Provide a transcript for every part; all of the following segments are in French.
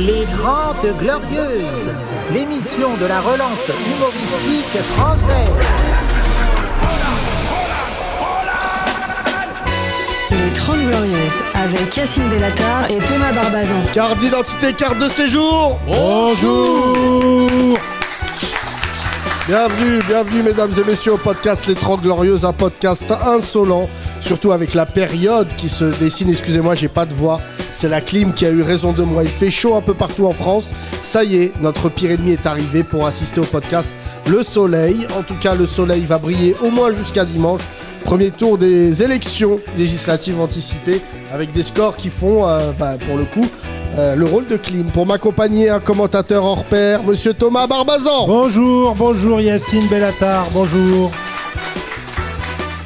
Les Grandes Glorieuses, l'émission de la relance humoristique française. Les 30 Glorieuses, avec Yacine Bellatar et Thomas Barbazan. Carte d'identité, carte de séjour. Bonjour. Bienvenue mesdames et messieurs au podcast Les 30 Glorieuses, un podcast insolent, surtout avec la période qui se dessine. Excusez-moi, j'ai pas de voix, c'est la clim qui a eu raison de moi. Il fait chaud un peu partout en France. Ça y est, notre pire ennemi est arrivé pour assister au podcast Le Soleil. En tout cas, le soleil va briller au moins jusqu'à dimanche. Premier tour des élections législatives anticipées avec des scores qui font, pour le coup, le rôle de clim. Pour m'accompagner, un commentateur hors pair, monsieur Thomas Barbazan. Bonjour Yacine Bellatar, bonjour.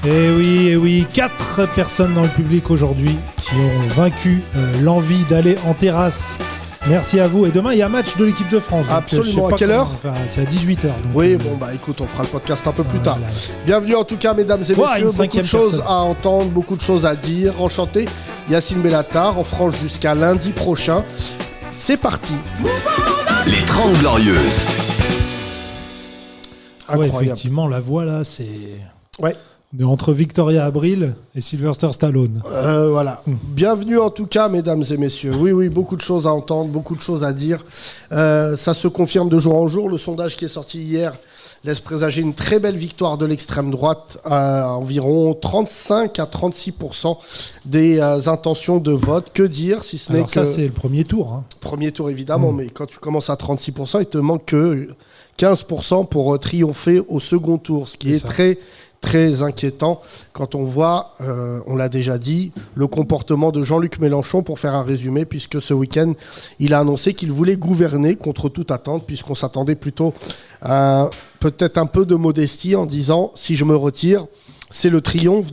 Eh oui, 4 personnes dans le public aujourd'hui qui ont vaincu l'envie d'aller en terrasse. Merci à vous. Et demain, il y a un match de l'équipe de France. Absolument. À quelle heure ? C'est à 18h. Oui, écoute, on fera le podcast un peu plus tard. Bienvenue en tout cas, mesdames et messieurs. Beaucoup de choses à entendre, beaucoup de choses à dire. Enchanté. Yacine Bellatar, en France jusqu'à lundi prochain. C'est parti. Les 30 Glorieuses. Incroyable. Ouais, effectivement, la voix là, c'est... Ouais. On est entre Victoria Abril et Sylvester Stallone. Voilà. Bienvenue en tout cas, mesdames et messieurs. Oui, beaucoup de choses à entendre, beaucoup de choses à dire. Ça se confirme de jour en jour. Le sondage qui est sorti hier laisse présager une très belle victoire de l'extrême droite à environ 35 à 36% des intentions de vote. Que dire si ce n'est que... ça, c'est le premier tour. Hein. Premier tour, évidemment, mais quand tu commences à 36%, il te manque que 15% pour triompher au second tour, ce qui est très inquiétant quand on voit, on l'a déjà dit, le comportement de Jean-Luc Mélenchon, pour faire un résumé, puisque ce week-end, il a annoncé qu'il voulait gouverner contre toute attente, puisqu'on s'attendait plutôt à peut-être un peu de modestie en disant « si je me retire », c'est le triomphe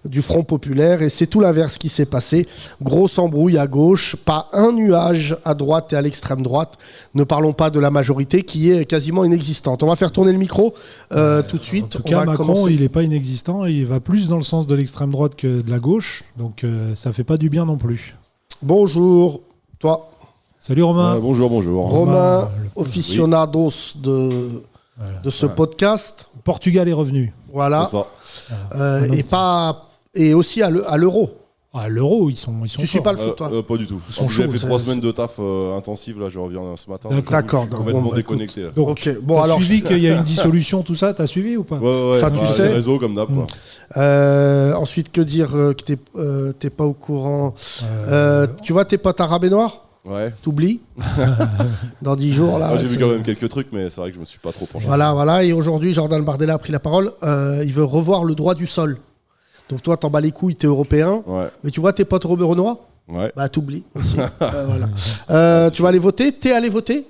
du Front Populaire, et c'est tout l'inverse qui s'est passé. Grosse embrouille à gauche, pas un nuage à droite et à l'extrême droite. Ne parlons pas de la majorité qui est quasiment inexistante. On va faire tourner le micro tout de suite. En tout cas, Macron, il n'est pas inexistant. Il va plus dans le sens de l'extrême droite que de la gauche. Donc, ça ne fait pas du bien non plus. Bonjour, toi. Salut Romain. Bonjour. Romain, aficionados de ce podcast. Portugal est revenu. Voilà. Et aussi à l'euro. À l'euro, ils sont Tu suis pas le foot, toi Pas du tout. J'ai fait 3 semaines de taf intensive, là je reviens ce matin. D'accord. Je suis complètement déconnecté. Là. Donc, t'as suivi qu'il y a une dissolution, tout ça, t'as suivi ou pas ? Ouais. Ça, tu sais. Les réseaux comme d'hab. Ensuite, que dire que t'es pas au courant Tu vois tes potes arabes et noirs ? Ouais. T'oublies dans 10 jours là. J'ai vu quand même quelques trucs, mais c'est vrai que je me suis pas trop penché. Voilà. Et aujourd'hui, Jordan Bardella a pris la parole. Il veut revoir le droit du sol. Donc toi, t'en bats les couilles, t'es européen. Ouais. Mais tu vois tes potes renois ? Ouais. Bah t'oublies aussi. Voilà. Tu vas aller voter ? T'es allé voter ?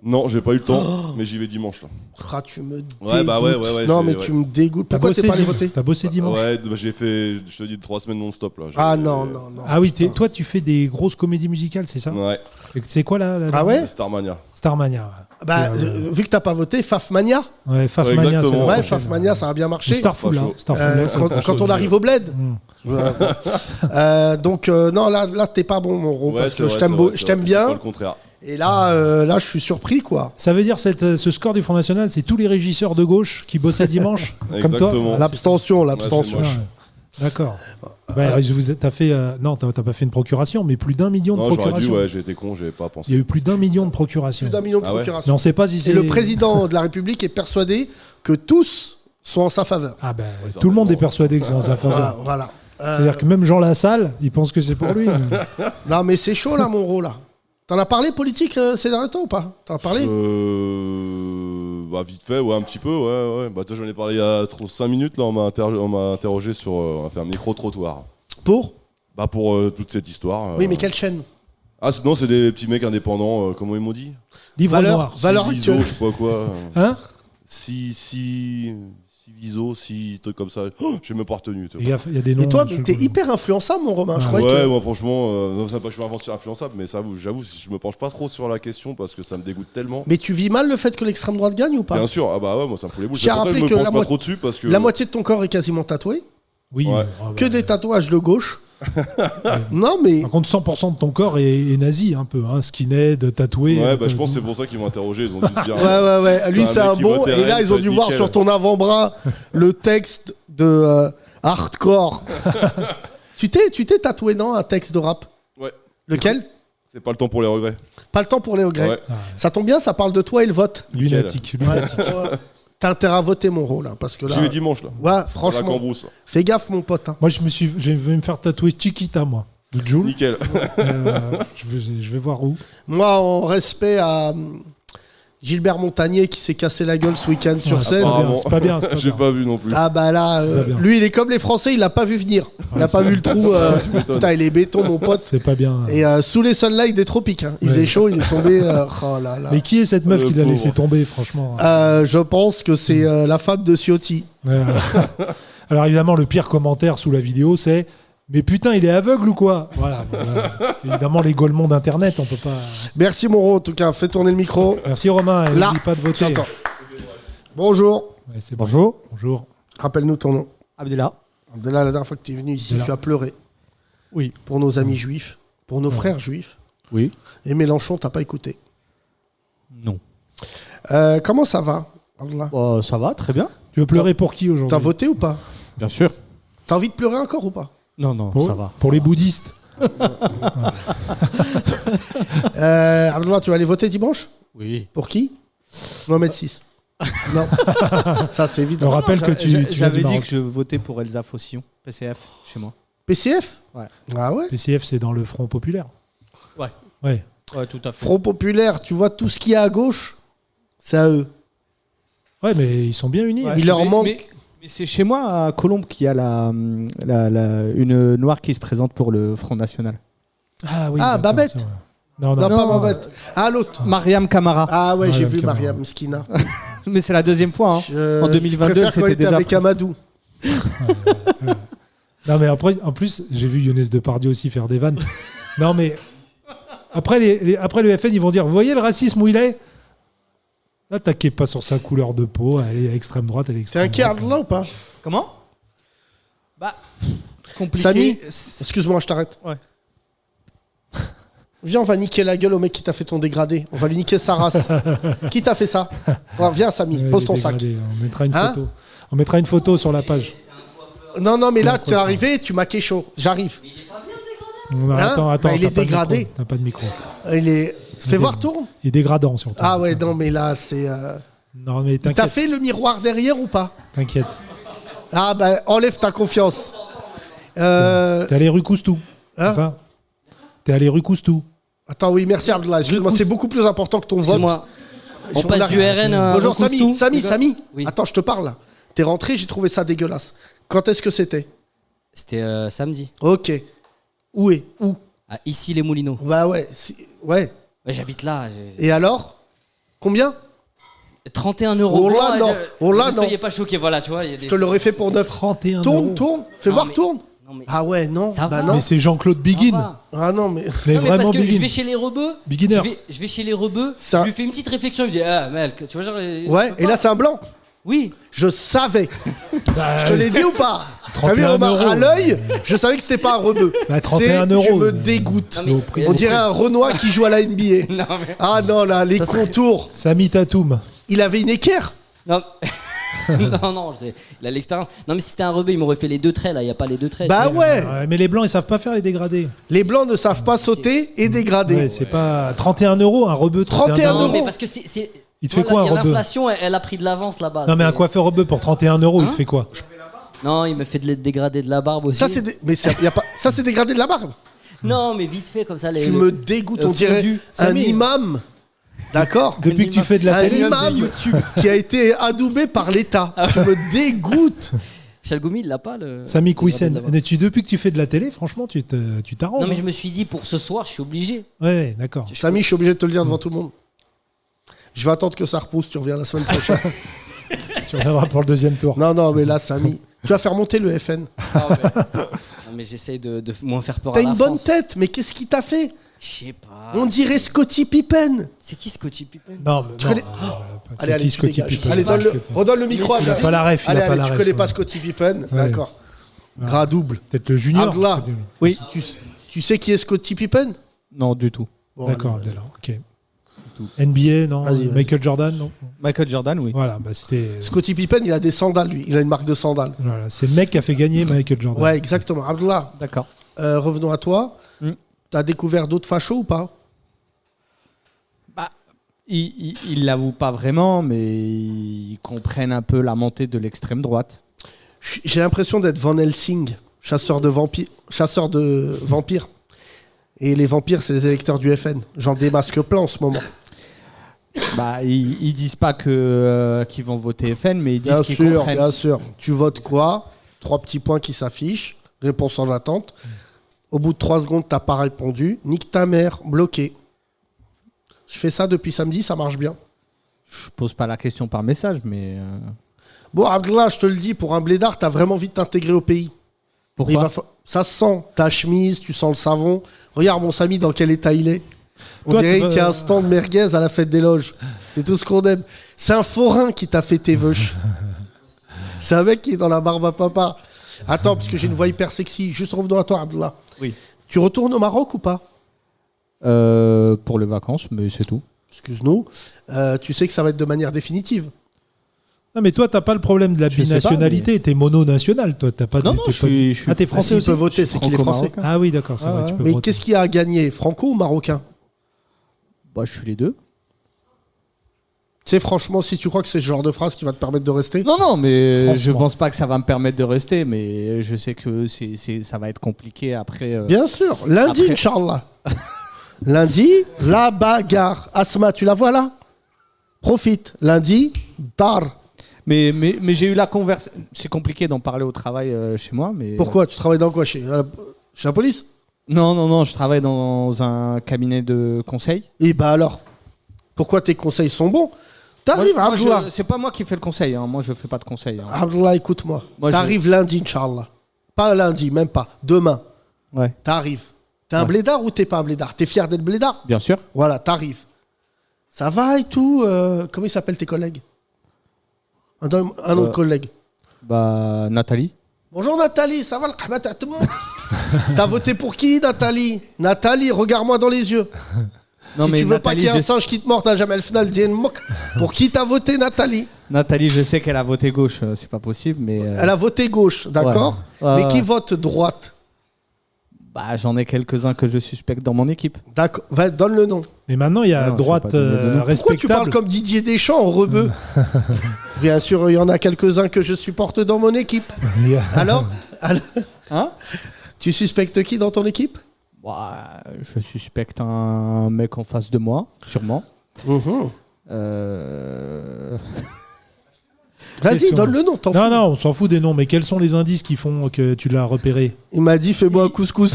Non, j'ai pas eu le temps, mais j'y vais dimanche là. Ah, tu me dégoûtes. Ouais. Non, mais tu me dégoûtes. Pourquoi t'es pas allé voter ? T'as bossé dimanche ? Ouais, j'ai fait, je te dis, 3 semaines non-stop là. Ah non. Ah oui, toi tu fais des grosses comédies musicales, c'est ça ? Ouais. Et c'est quoi là Ah ouais ? Starmania. Starmania. Bah, vu que t'as pas voté, Fafmania. Ouais, Fafmania, c'est Ouais, Fafmania, ça a bien marché. Starful, quand on arrive au bled. Donc, non, là, t'es pas bon, mon gros, parce que je t'aime bien. Pas le contraire. Et là, je suis surpris, quoi. Ça veut dire ce score du Front National, c'est tous les régisseurs de gauche qui bossaient dimanche, comme toi. L'abstention. Ouais, D'accord. T'as fait, non, t'as pas fait une procuration, mais plus d'1 million de procurations. J'aurais dû, j'ai été con, j'avais pas pensé. Il y a eu plus d'1 million de procurations. Plus d'1 million de procurations. Mais on sait pas si c'est. Et le président de la République est persuadé que tous sont en sa faveur. Ah ben, tout le monde est persuadé que c'est en sa faveur. Voilà. C'est-à-dire que même Jean Lassalle, il pense que c'est pour lui. Non, mais c'est chaud là, mon gros là. T'en as parlé politique ces derniers temps ou pas ? T'en as parlé ? Vite fait, ouais, un petit peu, ouais. Bah, toi, j'en ai parlé il y a 5 minutes, là, on m'a interrogé sur... on a fait un micro-trottoir. Pour ? Bah, pour toute cette histoire. Oui, mais quelle chaîne ? Ah, non, c'est des petits mecs indépendants, comment ils m'ont dit ? Livre noir. Valeur actuelle. Je sais pas quoi. Hein ? Viso, trucs comme ça. Je n'ai même pas retenu. Il y a des noms. Et toi, t'es hyper influençable, mon Romain. Je croyais ouais, que... moi, franchement, non, c'est pas que je suis influençable, mais ça, j'avoue, je me penche pas trop sur la question parce que ça me dégoûte tellement. Mais tu vis mal le fait que l'extrême droite gagne ou pas ? Bien sûr, ah bah ouais, moi ça me fout les boules. J'ai C'est pour ça que je me penche pas trop dessus parce que. La moitié de ton corps est quasiment tatoué. Oui. Ouais. Que des tatouages de gauche. Non, mais Par contre, 100% de ton corps est nazi un peu, hein, skinhead, tatoué. Ouais, bah je pense que c'est pour ça qu'ils m'ont interrogé. Ils ont dû se dire. ouais. Lui, c'est mec un qui bon. vote Et là, RN, ils ont ça dû va être voir nickel. sur ton avant-bras le texte de hardcore. Tu t'es tatoué, non, un texte de rap? Ouais. Lequel? C'est pas le temps pour les regrets. Pas le temps pour les regrets. Ouais. Ça tombe bien, ça parle de toi et le vote. Lunatique. T'as intérêt à voter mon rôle, hein, parce que là. J'y vais dimanche là. Ouais, À la franchement. Cambrousse. là. Fais gaffe, mon pote. Hein. Moi, je vais me faire tatouer Chiquita, moi, de Jul. Nickel. Je vais voir où. Moi, en respect à Gilbert Montagnier qui s'est cassé la gueule ce week-end sur Ouais, scène. c'est pas bien. J'ai pas vu non plus. Ah bah là, C'est pas bien. lui, il est comme les Français, il l'a pas vu venir. Il a pas vu le trou. Putain, il est béton, mon pote. C'est pas bien. Et sous les sunlights des tropiques. Hein. Il Ouais. faisait chaud, il est tombé. Oh là là. Mais qui est cette meuf Le qui l'a pauvre. laissé tomber, franchement? Je pense que c'est la femme de Ciotti. Ouais. Alors évidemment, le pire commentaire sous la vidéo, c'est mais putain, il est aveugle ou quoi? Voilà. Évidemment, les gaulements d'internet, on peut pas. Merci Moreau, en tout cas, fais tourner le micro. Merci Romain, et Là, n'oublie pas de voter. j'entends. Bonjour, Ouais, c'est bon. Bonjour. rappelle-nous ton nom. Abdullah. Abdallah, la dernière fois que tu es venu ici, Abdallah. tu as pleuré. Oui. Pour nos amis juifs, pour nos frères juifs. Oui. Et Mélenchon, t'as pas écouté. Non. Comment ça va, Abdallah? Ça va, très bien. Tu veux pleurer pour qui aujourd'hui? T'as voté ou pas? Bien sûr. T'as envie de pleurer encore ou pas? Non, non, Pour, ça va. pour les bouddhistes. Abdallah, tu vas aller voter dimanche? Oui. Pour qui? Mohamed VI. Non. Ça, c'est Je évident. rappelle que tu viens du J'avais dit Maroc. que je votais pour Elsa Fossillon, PCF, chez moi. PCF? Ouais. Ah ouais? PCF, c'est dans le Front Populaire. Ouais. Ouais. Ouais, tout à fait. Front Populaire, tu vois tout ce qu'il y a à gauche, c'est à eux. Ouais, mais ils sont bien unis. Ouais, hein. Il leur manque. Mais c'est chez moi, à Colombes, qu'il y a une noire qui se présente pour le Front National. Ah oui. Ah, d'accord, Babette. c'est vrai. Non, Non, non. pas Babette. Ah, l'autre. Mariam Camara. Ah ouais, j'ai Mariam vu Camara. Mariam Skina. Mais c'est la deuxième fois. Hein. En 2022, je préfère quand c'était il était déjà avec Amadou. Non, mais après, en plus, j'ai vu Younes Depardieu aussi faire des vannes. Non, mais après, après le FN, ils vont dire, vous voyez le racisme où il est? N'attaquez pas sur sa couleur de peau, elle est à extrême droite, elle est T'es extrême inquiet, droite. là ou pas? Comment Bah, compliqué. Samy, excuse-moi, je t'arrête. Ouais. Viens, on va niquer la gueule au mec qui t'a fait ton dégradé. On va lui niquer sa race. Qui t'a fait ça? Ouais, viens, Samy, Ouais, pose il est ton sac. dégradé. On mettra une Hein photo. On mettra une photo sur la page. Non, mais C'est là, un t'es coiffeur. arrivé, tu m'as chaud. J'arrive. Non, Hein attends, Bah, il est t'as pas de dégradé. micro, t'as pas de micro. Il est. Fais voir, tourne. Il est dégradant surtout. Ah ouais, non, mais là, c'est. Non, mais Il t'a t'inquiète. fait le miroir derrière ou pas? T'inquiète. Ah bah, enlève ta confiance. T'es allé rue Coustou. Hein c'est ça? T'es allé rue Coustou. Attends, oui, merci Abdallah. Excuse-moi, c'est beaucoup plus important que ton vote. Excuse-moi. On Je passe regarde. du RN à Bonjour Coustou. Samy. Oui. Attends, je te parle là. T'es rentré, j'ai trouvé ça dégueulasse. Quand est-ce que c'était? C'était samedi. Ok. Où est? Où? À ici les Moulineaux. Bah ouais. Ouais. Ouais, j'habite là. Et alors? Combien? 31 euros. Oh là, non. Oh là, ne non. soyez pas choqués, voilà, tu vois. il y a des Je te l'aurais fait pour 9. 31 Tourne, euros. tourne. Fais Non, voir, mais- tourne. Non, mais... Ah ouais, non. Ça Bah va. non. Mais c'est Jean-Claude Ça Biguin. va. Ah non, mais. Mais Non, mais vraiment parce que je Biguin. vais chez les rebeux. Beginner. Je vais chez les rebeux. Ça- Je lui fais une petite réflexion. Il me dit, ah, mec, tu vois, genre. Ouais, et là, c'est un blanc. Oui. Je savais. Bah, Je te l'ai dit ou pas? T'as vu, 31 Romain, euros. à l'œil, je savais que c'était pas un rebeu. Bah, 31 Tu euros. me dégoûtes. Non, mais- au prix. On dirait un Renoir qui joue à la NBA. Non, mais. Ah non, là, les Ça serait- contours. Samy Tatoum. Il avait une équerre. Non. non, il a l'expérience. Non, mais si c'était un rebeu, il m'aurait fait les deux traits, là. Il n'y a pas les deux traits. Bah ouais. Mais les blancs, ils savent pas faire les dégradés. Les blancs ne savent pas sauter et dégrader. Ouais, c'est pas 31 euros un rebeu. 31 Non, euros. mais parce que c'est. Il te fait Voilà, quoi, un il y a rebeu? L'inflation, elle a pris de l'avance là-bas. Non, mais c'est- un coiffeur rebeu pour 31 euros, il Hein te fait quoi? Non, il me fait de dégrader de la barbe aussi. Ça, c'est mais y a pas... ça, c'est dégradé de la barbe. Non, mais vite fait, comme ça. Tu me dégoûtes. On dirait fondu. un Samy. imam. D'accord. Depuis que tu fais de la Un télé, imam qui a été adoubé par l'État. Tu me dégoûtes. Chalgoumi, il l'a pas le. Samy le dégradé Kouissen, de la barbe. depuis que tu fais de la télé, franchement, tu t'arranges. Non, mais hein. je me suis dit, pour ce soir, je suis obligé. Ouais, d'accord. Samy, je suis obligé de te le dire devant tout le monde. Je vais attendre que ça repousse. Tu reviens la semaine prochaine. Tu reviendras pour le deuxième tour. Non, mais là, Samy, tu vas faire monter le FN. Non, mais j'essaye de moins faire peur T'as à la une bonne France. tête, mais qu'est-ce qui t'a fait? Je sais pas. On dirait Scottie Pippen. C'est qui Scottie Pippen? Non, mais Tu non, connais- c'est Allez, qui tu Scottie dégages. Pippen? Allez, redonne le micro à Il a pas la ref, il Allez, a pas la tu ref. connais pas Scottie Pippen. Ouais. D'accord. Gras double. Peut-être le junior. Abdullah. Oui. Tu sais qui est Scottie Pippen? Non, du tout. Bon, D'accord, allez, Abdallah, ok. NBA, non. Vas-y. Michael Jordan, non. Michael Jordan, oui. Voilà, bah c'était. Scottie Pippen, il a des sandales, lui. Il a une marque de sandales. Voilà, c'est le mec qui a fait gagner Michael Jordan. Ouais, exactement. Abdullah, D'accord. revenons à toi. T'as découvert d'autres fachos ou pas? Bah, ils l'avouent pas vraiment, mais ils comprennent un peu la montée de l'extrême droite. J'ai l'impression d'être Van Helsing, chasseur de vampires. Et les vampires, c'est les électeurs du FN. J'en démasque plein en ce moment. Bah, ils disent pas qu'ils vont voter FN, mais ils disent qu'ils comprennent. Bien sûr. Tu votes quoi? 3 petits points qui s'affichent. Réponse en attente. Au bout de 3 secondes, t'as pas répondu. Nique ta mère, bloqué. Je fais ça depuis samedi, ça marche bien. Je pose pas la question par message, mais... Bon, Abdallah, je te le dis, pour un blédard, t'as vraiment envie de t'intégrer au pays. Pourquoi? Ça se sent. Ta chemise, tu sens le savon. Regarde mon Samy dans quel état il est. On Toi, dirait qu'il tient un stand merguez à la fête des loges. C'est tout ce qu'on aime. C'est un forain qui t'a fait tes veuches. C'est un mec qui est dans la barbe à papa. Attends, parce que j'ai une voix hyper sexy. Juste revenons à toi, Abdallah. Oui. Tu retournes au Maroc ou pas? Pour les vacances, mais c'est tout. Excuse-nous. Tu sais que ça va être de manière définitive. Non, mais toi, t'as pas le problème de la Je sais binationalité. pas, T'es mono-national, toi. T'as pas Non, de. non, je suis... Ah, t'es français S'il aussi. peut voter, c'est qu'il est français. franco-marocain. Ah oui, d'accord, c'est vrai. Tu peux Mais voter. qu'est-ce qui a gagné? Franco ou marocain? Bah, je suis les deux. Tu sais, franchement, si tu crois que c'est ce genre de phrase qui va te permettre de rester. Non, mais Franchement. je pense pas que ça va me permettre de rester, mais je sais que ça va être compliqué après. Bien sûr. Lundi, Après- Inch'Allah. Lundi, la bagarre. Asma, tu la vois là? Profite. Lundi, dar. Mais j'ai eu la conversation. C'est compliqué d'en parler au travail chez moi, mais. Pourquoi? Tu travailles dans quoi? Chez la police? Non, je travaille dans un cabinet de conseil. Et bah alors? Pourquoi tes conseils sont bons? T'arrives, Moi, Abdullah. c'est pas moi qui fais le conseil, hein. Moi je fais pas de conseil. hein. Abdullah, écoute-moi. Moi, T'arrives lundi, Inch'Allah. Pas lundi, même pas. Demain. Ouais, T'arrives. T'es un Ouais. blédard ou t'es pas un blédard? T'es fier d'être blédard? bien sûr. Voilà, t'arrives. Ça va et tout? Comment ils s'appellent tes collègues? Un autre collègue. Bah, Nathalie. Bonjour Nathalie, ça va le khmat à tout le monde? T'as voté pour qui, Nathalie? Nathalie, regarde-moi dans les yeux. Non, Si mais tu veux pas Nathalie, qu'il y ait un je- singe qui te morde à jamais le final, dis moque. Pour qui t'as voté, Nathalie? Nathalie, je sais qu'elle a voté gauche, c'est pas possible, mais. Elle a voté gauche, d'accord? Ouais. Mais Ouais, qui ouais. vote droite? Bah, j'en ai quelques-uns que je suspecte dans mon équipe. D'accord, donne le nom. Mais maintenant, il y a Non, je droite vais pas donner de nom. Pourquoi tu parles respectable. comme Didier Deschamps en rebeu? Bien sûr, il y en a quelques-uns que je supporte dans mon équipe. Il y a- Alors Hein? Tu suspectes qui dans ton équipe? Bah, je suspecte un mec en face de moi, sûrement. Vas-y, Question. donne le nom, t'en Non, fous. non, on s'en fout des noms, mais quels sont les indices qui font que tu l'as repéré? Il m'a dit fais-moi un couscous.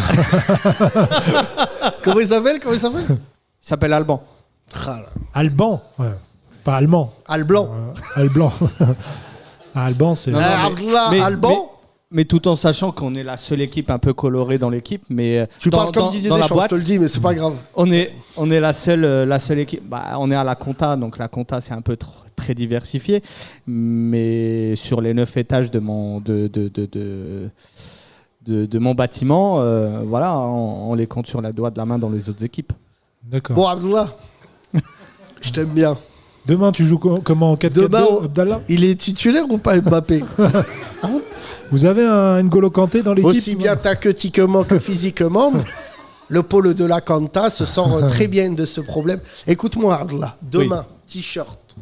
Comment il s'appelle? Il s'appelle Alban. Ah là. Alban, ouais. Pas allemand. Al Blanc. Alban. Ah, Alban, c'est. Non, non, mais- Abdullah mais- Alban. Mais tout en sachant qu'on est la seule équipe un peu colorée dans l'équipe, mais Tu dans, parles comme dans- Didier dans la Deschamps, je boîte, te le dis, mais c'est pas grave. on est la seule équipe. Bah, on est à la compta, donc la compta c'est un peu très diversifié, mais sur les 9 étages de mon de mon bâtiment, voilà, on les compte sur la doigt de la main dans les autres équipes. D'accord. Bon, Abdullah, je t'aime bien. Demain, tu joues comment en 4-4-2, Demain, Abdallah? il est titulaire ou pas Mbappé? Vous avez un N'Golo Kanté dans l'équipe? Aussi bien tactiquement que physiquement, le pôle de la Kanta se sort très bien de ce problème. Écoute-moi, Abdullah, demain, t-shirt,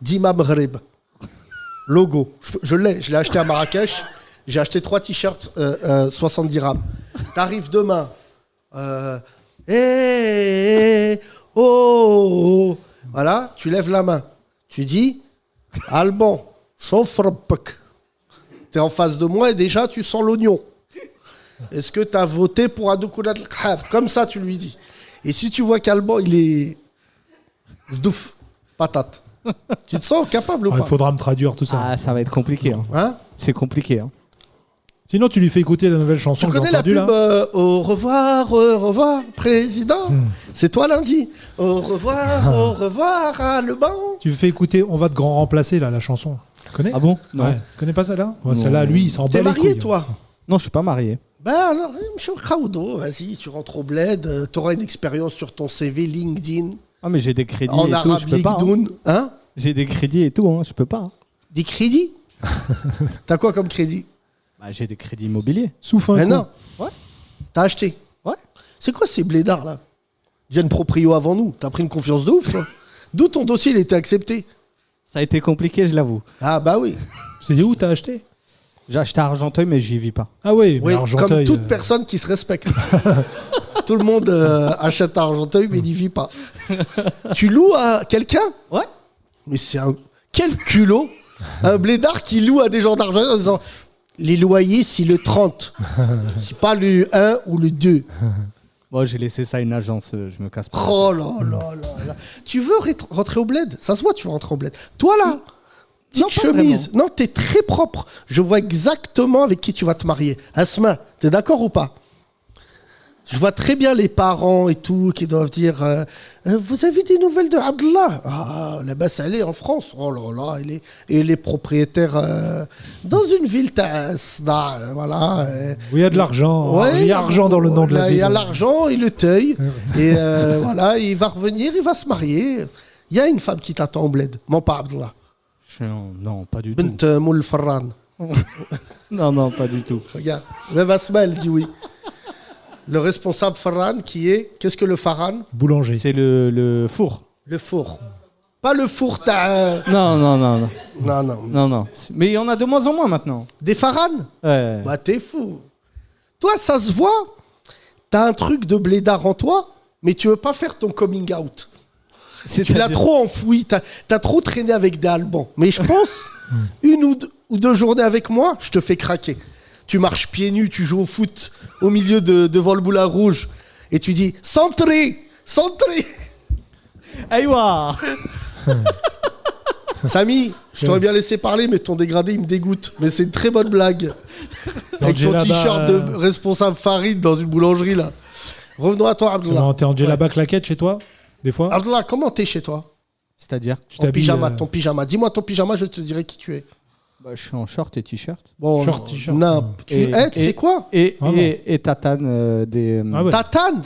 Dima Maghreb, logo. Je l'ai acheté à Marrakech. J'ai acheté 3 t-shirts 70 dirhams. T'arrives demain. Oh. Voilà, tu lèves la main. Tu dis Alban, chauffe-rappek. T'es en face de moi et déjà tu sens l'oignon. Est-ce que t'as voté pour Adoukoula Khab? Comme ça, tu lui dis. Et si tu vois qu'Alban, il est zdouf, patate, tu te sens capable ou Ah, il pas? faudra me traduire tout ça. Ah, ça va être compliqué. Hein. Hein? C'est compliqué. Hein. Sinon, tu lui fais écouter la nouvelle chanson Tu que j'ai connais la entendue pub là. au revoir, président. C'est toi lundi. Au revoir, Alban. Tu lui fais écouter On va te grand remplacer là, la chanson. Connais Ah bon? Non. Ouais. Tu connais pas celle-là? Ouais, Non. celle-là, lui, il s'en bat T'es les marié, couilles. toi? Non, je suis pas marié. Bah alors, monsieur Khaoudo, vas-y, tu rentres au bled, t'auras une expérience sur ton CV LinkedIn, Ah, mais j'ai des crédits en et tout, arabe je peux pas. Hein. LinkedIn. Hein? J'ai des crédits et tout, hein, je peux pas. Hein. Des crédits? T'as quoi comme crédit? Bah, j'ai des crédits immobiliers. Souffle un Mais coup. non. Ouais. T'as acheté? Ouais. C'est quoi ces blédards là? Ils viennent proprio avant nous. T'as pris une confiance de ouf, toi. D'où ton dossier il était accepté? Ça a été compliqué, je l'avoue. Ah bah oui. C'est où t'as acheté? J'ai acheté à Argenteuil, mais j'y vis pas. Ah oui, mais Oui, Argenteuil, comme toute personne qui se respecte. Tout le monde achète à Argenteuil, mais il n'y vit pas. Tu loues à quelqu'un? Ouais. Mais c'est un... Quel culot. Un blédard qui loue à des gens d'Argenteuil en disant les loyers, c'est le 30. C'est pas le 1 ou le 2. Moi, j'ai laissé ça à une agence, je me casse pas. Oh là là là là. Tu veux rentrer au bled? Ça se voit, tu veux rentrer au bled. Toi là, petite Non, pas chemise. Non, t'es très propre. Je vois exactement avec qui tu vas te marier. Asma, t'es d'accord ou pas? Je vois très bien les parents et tout qui doivent dire vous avez des nouvelles de Abdallah? Ah, là-bas, elle est en France. Oh là là, il est propriétaire dans une ville. Voilà. où il y a de l'argent. Ouais, Il y a argent dans le nom de la là, ville. il y a l'argent, il le teuille. Et voilà, il va revenir, il va se marier. Il y a une femme qui t'attend au bled. Mon pas Abdallah. Non, pas du tout. Bint Moul Farran. Non, pas du tout. Regarde. Même Asma, elle dit oui. Le responsable Farran qui est. Qu'est-ce que le Farran? Boulanger. C'est le four. Le four. Pas le four, t'as. Non. Non. Mais il y en a de moins en moins maintenant. Des Farran? Ouais. Bah, t'es fou. Toi, ça se voit. T'as un truc de blédard en toi, mais tu veux pas faire ton coming out. Tu l'as trop enfoui, t'as trop traîné avec des Albans. Mais je pense, une ou deux journées avec moi, je te fais craquer. Tu marches pieds nus, tu joues au foot au milieu devant le Moulin Rouge et tu dis centré. Aïwa. Samy, je t'aurais bien laissé parler, mais ton dégradé il me dégoûte. Mais c'est une très bonne blague. Avec ton Djellaba, t-shirt de responsable Farid dans une boulangerie là. Revenons à toi, Abdullah. T'es en djellaba claquette chez toi? Des fois? Abdullah, comment t'es chez toi? C'est-à-dire Tu Ton t'habilles, pyjama, ton pyjama. Dis-moi ton pyjama, je te dirai qui tu es. Bah, je suis en short et t-shirt. Bon, Short, t-shirt. non, tu sais quoi? Et Vraiment. tatane des... Ah ouais. Tatane.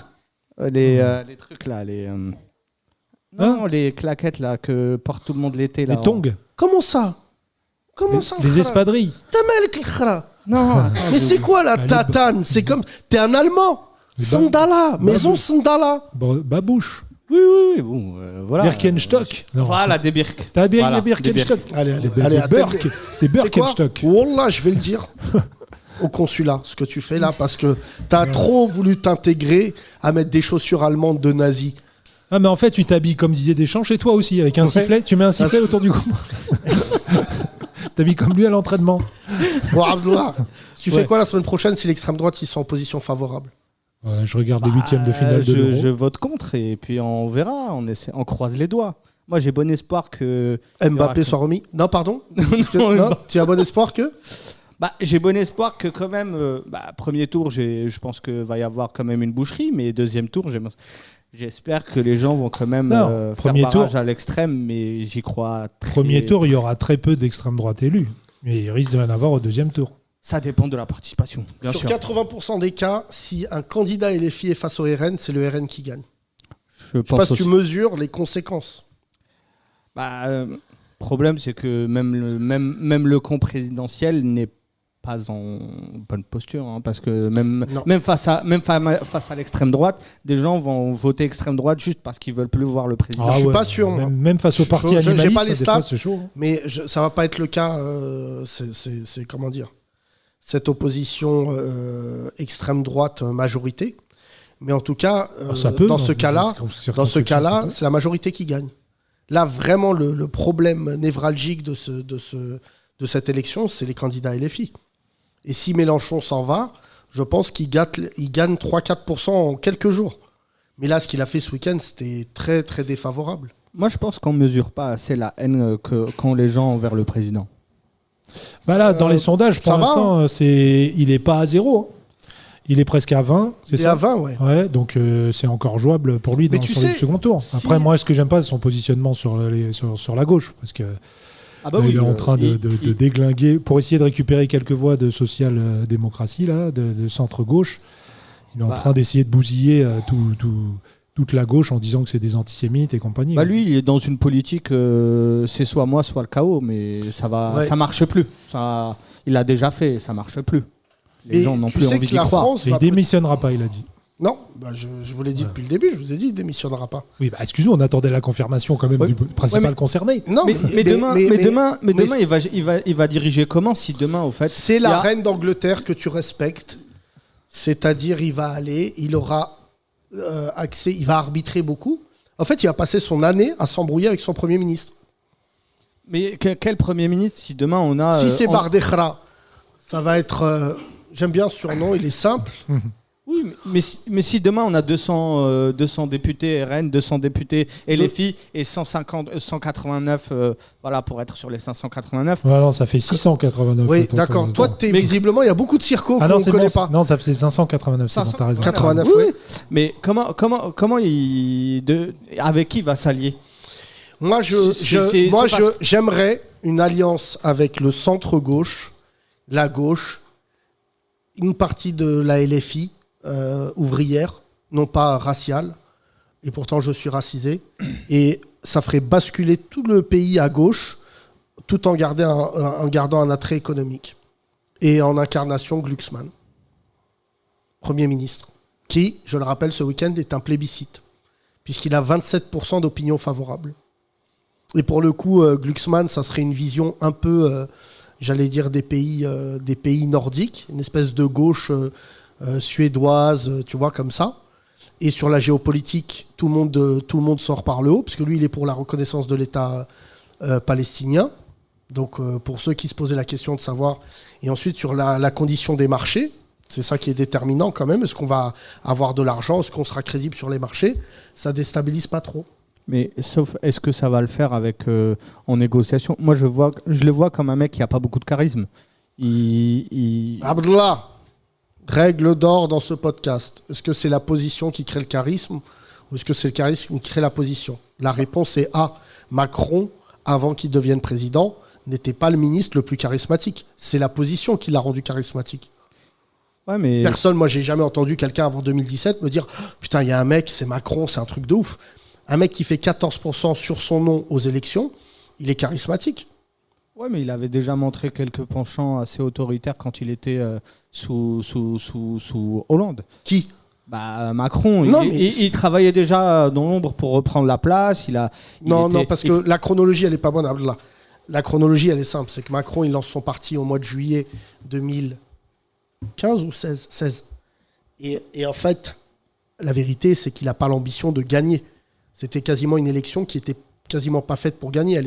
les trucs là, non, les claquettes là que porte tout le monde l'été là. Les tongs? Comment ça? Comment ça? Les espadrilles? Tamelk l'khra. Non. Mais c'est quoi la les tatane? C'est comme. T'es un Allemand. Les Sandala. Maison Sandala. Babouche? Oui, bon, voilà. Birkenstock? Non. Voilà, des birks. T'as bien Voilà, les Birkenstock? Allez, Des attends. Birk. Des C'est quoi? Birkenstock. Wallah, je vais le dire au consulat, ce que tu fais là, parce que t'as trop voulu t'intégrer à mettre des chaussures allemandes de nazis. Ah, mais en fait, tu t'habilles comme Didier Deschamps chez toi aussi, avec un sifflet. Tu mets un sifflet autour du cou. T'habilles comme lui à l'entraînement. Bon, Abdullah, tu Ouais. fais quoi la semaine prochaine si l'extrême droite ils sont en position favorable? Ouais, je regarde les huitièmes de finale de je l'Euro. vote contre et puis on verra, on croise les doigts. Moi j'ai bon espoir que... Mbappé soit remis? Non, pardon? Parce que- Non, non, tu as bon espoir que? Bah, j'ai bon espoir que quand même, premier tour, je pense que va y avoir quand même une boucherie, mais deuxième tour, j'espère que les gens vont quand même Non, faire premier barrage tour. à l'extrême, mais j'y crois très... Premier tour, il y aura très peu d'extrême droite élus. Mais il risque de en avoir au deuxième tour. Ça dépend de la participation, bien Sur sûr. 80% des cas, si un candidat LFI est face au RN, c'est le RN qui gagne. Je Je sais pas pense si tu aussi. mesures les conséquences. Problème, c'est que même le camp présidentiel n'est pas en bonne posture, hein, parce que Non. même face à l'extrême droite, des gens vont voter extrême droite juste parce qu'ils veulent plus voir le président. Je suis pas sûr, moi. Même face au parti J'ai animaliste, pas les des fois, stats. c'est chaud. Hein. Mais ça va pas être le cas. C'est comment dire, cette opposition extrême droite majorité. Mais en tout cas, Ça peut, dans ce cas-là, circonscription, c'est la majorité qui gagne. Là, vraiment, le problème névralgique de cette élection, c'est les candidats LFI. Et si Mélenchon s'en va, je pense qu'il gagne 3-4% en quelques jours. Mais là, ce qu'il a fait ce week-end, c'était très, très défavorable. Moi, je pense qu'on mesure pas assez la haine qu'ont les gens envers le président. Bah là, dans les sondages, pour ça va, l'instant, il est pas à 0. Hein. Il est presque à 20, c'est Il est ça? à 20, ouais. Ouais, donc c'est encore jouable pour lui Mais dans tu son sais, second tour. si- Après, moi, ce que j'aime pas, c'est son positionnement sur la gauche. Parce que Ah bah Là, oui, il est en train de il- déglinguer, pour essayer de récupérer quelques voix de social-démocratie, là, de centre-gauche. Il est en train d'essayer de bousiller toute la gauche en disant que c'est des antisémites et compagnie. Bah lui, il est dans une politique, c'est soit moi, soit le chaos, mais ça marche plus. Ça, il l'a déjà fait, ça marche plus. Les Et gens n'ont tu plus sais envie que d'y la croire. France Et il va démissionnera pas, il a dit. Non, bah je vous l'ai dit depuis le début, je vous ai dit, il démissionnera pas. Oui, bah excuse-nous, on attendait la confirmation quand même Ouais. du principal Ouais, mais- concerné. Non, Mais demain, il va diriger comment si demain, au fait, c'est il y la a- reine d'Angleterre que tu respectes. C'est-à-dire, il va aller, il aura accès, il va arbitrer beaucoup. En fait, il va passer son année à s'embrouiller avec son Premier ministre. Mais quel Premier ministre si demain on a... Si c'est on- Bardechra, ça va être... j'aime bien ce surnom, il est simple. Oui, mais si demain on a 200 députés RN, 200 députés LFI et 189, voilà, pour être sur les 589. Ouais, non, ça fait 689. Oui, Attends, d'accord. attends, Toi, attends. visiblement, il y a beaucoup de circos Ah qu'on non, ne c'est connaît bon, pas. non, ça faisait 589, c'est bon, t'as raison. 89, Oui, oui. mais comment avec qui il va s'allier? Moi, C'est j'aimerais une alliance avec le centre-gauche, la gauche, une partie de la LFI, ouvrière, non pas raciale, et pourtant je suis racisé, et ça ferait basculer tout le pays à gauche, tout en gardant un attrait économique, et en incarnation Glucksmann, Premier ministre, qui, je le rappelle, ce week-end est un plébiscite, puisqu'il a 27% d'opinion favorable. Et pour le coup, Glucksmann, ça serait une vision un peu, j'allais dire, des pays nordiques, une espèce de gauche suédoise, tu vois, comme ça. Et sur la géopolitique, tout le monde sort par le haut, parce que lui, il est pour la reconnaissance de l'État palestinien. Donc, pour ceux qui se posaient la question de savoir. Et ensuite, sur la condition des marchés, c'est ça qui est déterminant quand même. Est-ce qu'on va avoir de l'argent? Est-ce qu'on sera crédible sur les marchés? Ça déstabilise pas trop. Mais sauf, est-ce que ça va le faire avec en négociation? Moi, je le vois comme un mec qui a pas beaucoup de charisme. Abdullah, règle d'or dans ce podcast. Est-ce que c'est la position qui crée le charisme ou est-ce que c'est le charisme qui crée la position? La réponse est A. Macron, avant qu'il devienne président, n'était pas le ministre le plus charismatique. C'est la position qui l'a rendu charismatique. Ouais, mais Personne, moi, j'ai jamais entendu quelqu'un avant 2017 me dire « Putain, il y a un mec, c'est Macron, c'est un truc de ouf ». Un mec qui fait 14% sur son nom aux élections, il est charismatique. ouais, mais il avait déjà montré quelques penchants assez autoritaires quand il était sous Hollande. Qui? Bah, Macron, Non, il travaillait déjà dans l'ombre pour reprendre la place. Non, parce que la chronologie, elle est pas bonne, Abdullah. La chronologie, elle est simple. C'est que Macron, il lance son parti au mois de juillet 2015 ou 16. Et en fait, la vérité, c'est qu'il n'a pas l'ambition de gagner. C'était quasiment une élection qui était quasiment pas faite pour gagner.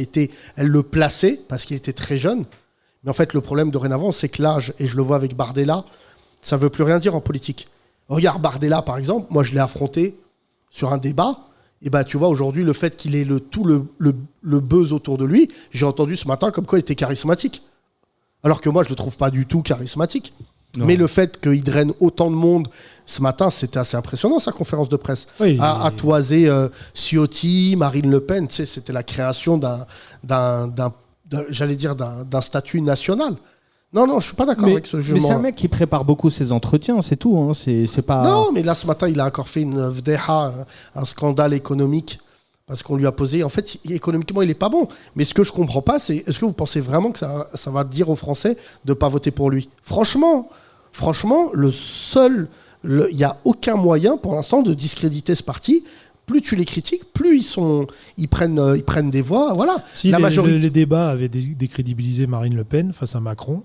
Elle le plaçait parce qu'il était très jeune. Mais en fait, le problème dorénavant, c'est que l'âge, et je le vois avec Bardella, ça veut plus rien dire en politique. Regarde Bardella, par exemple, moi je l'ai affronté sur un débat. Et bah, tu vois, aujourd'hui, le fait qu'il ait tout le buzz autour de lui, j'ai entendu ce matin comme quoi il était charismatique. Alors que moi, je le trouve pas du tout charismatique. Non. Mais le fait qu'il draine autant de monde, ce matin, c'était assez impressionnant, sa conférence de presse. Oui, à toiser Ciotti, Marine Le Pen, tu sais, c'était la création d'un statut national. Non, je suis pas d'accord avec ce jugement. Mais c'est un mec qui prépare beaucoup ses entretiens, c'est tout. Hein. C'est pas... Non, mais là, ce matin, il a encore fait une vdeha, un scandale économique, parce qu'on lui a posé... En fait, économiquement, il est pas bon. Mais ce que je comprends pas, c'est est-ce que vous pensez vraiment que ça va dire aux Français de pas voter pour lui? Franchement, il n'y a aucun moyen, pour l'instant, de discréditer ce parti. Plus tu les critiques, plus ils prennent des voix. Voilà. Si les débats avaient décrédibilisé Marine Le Pen face à Macron,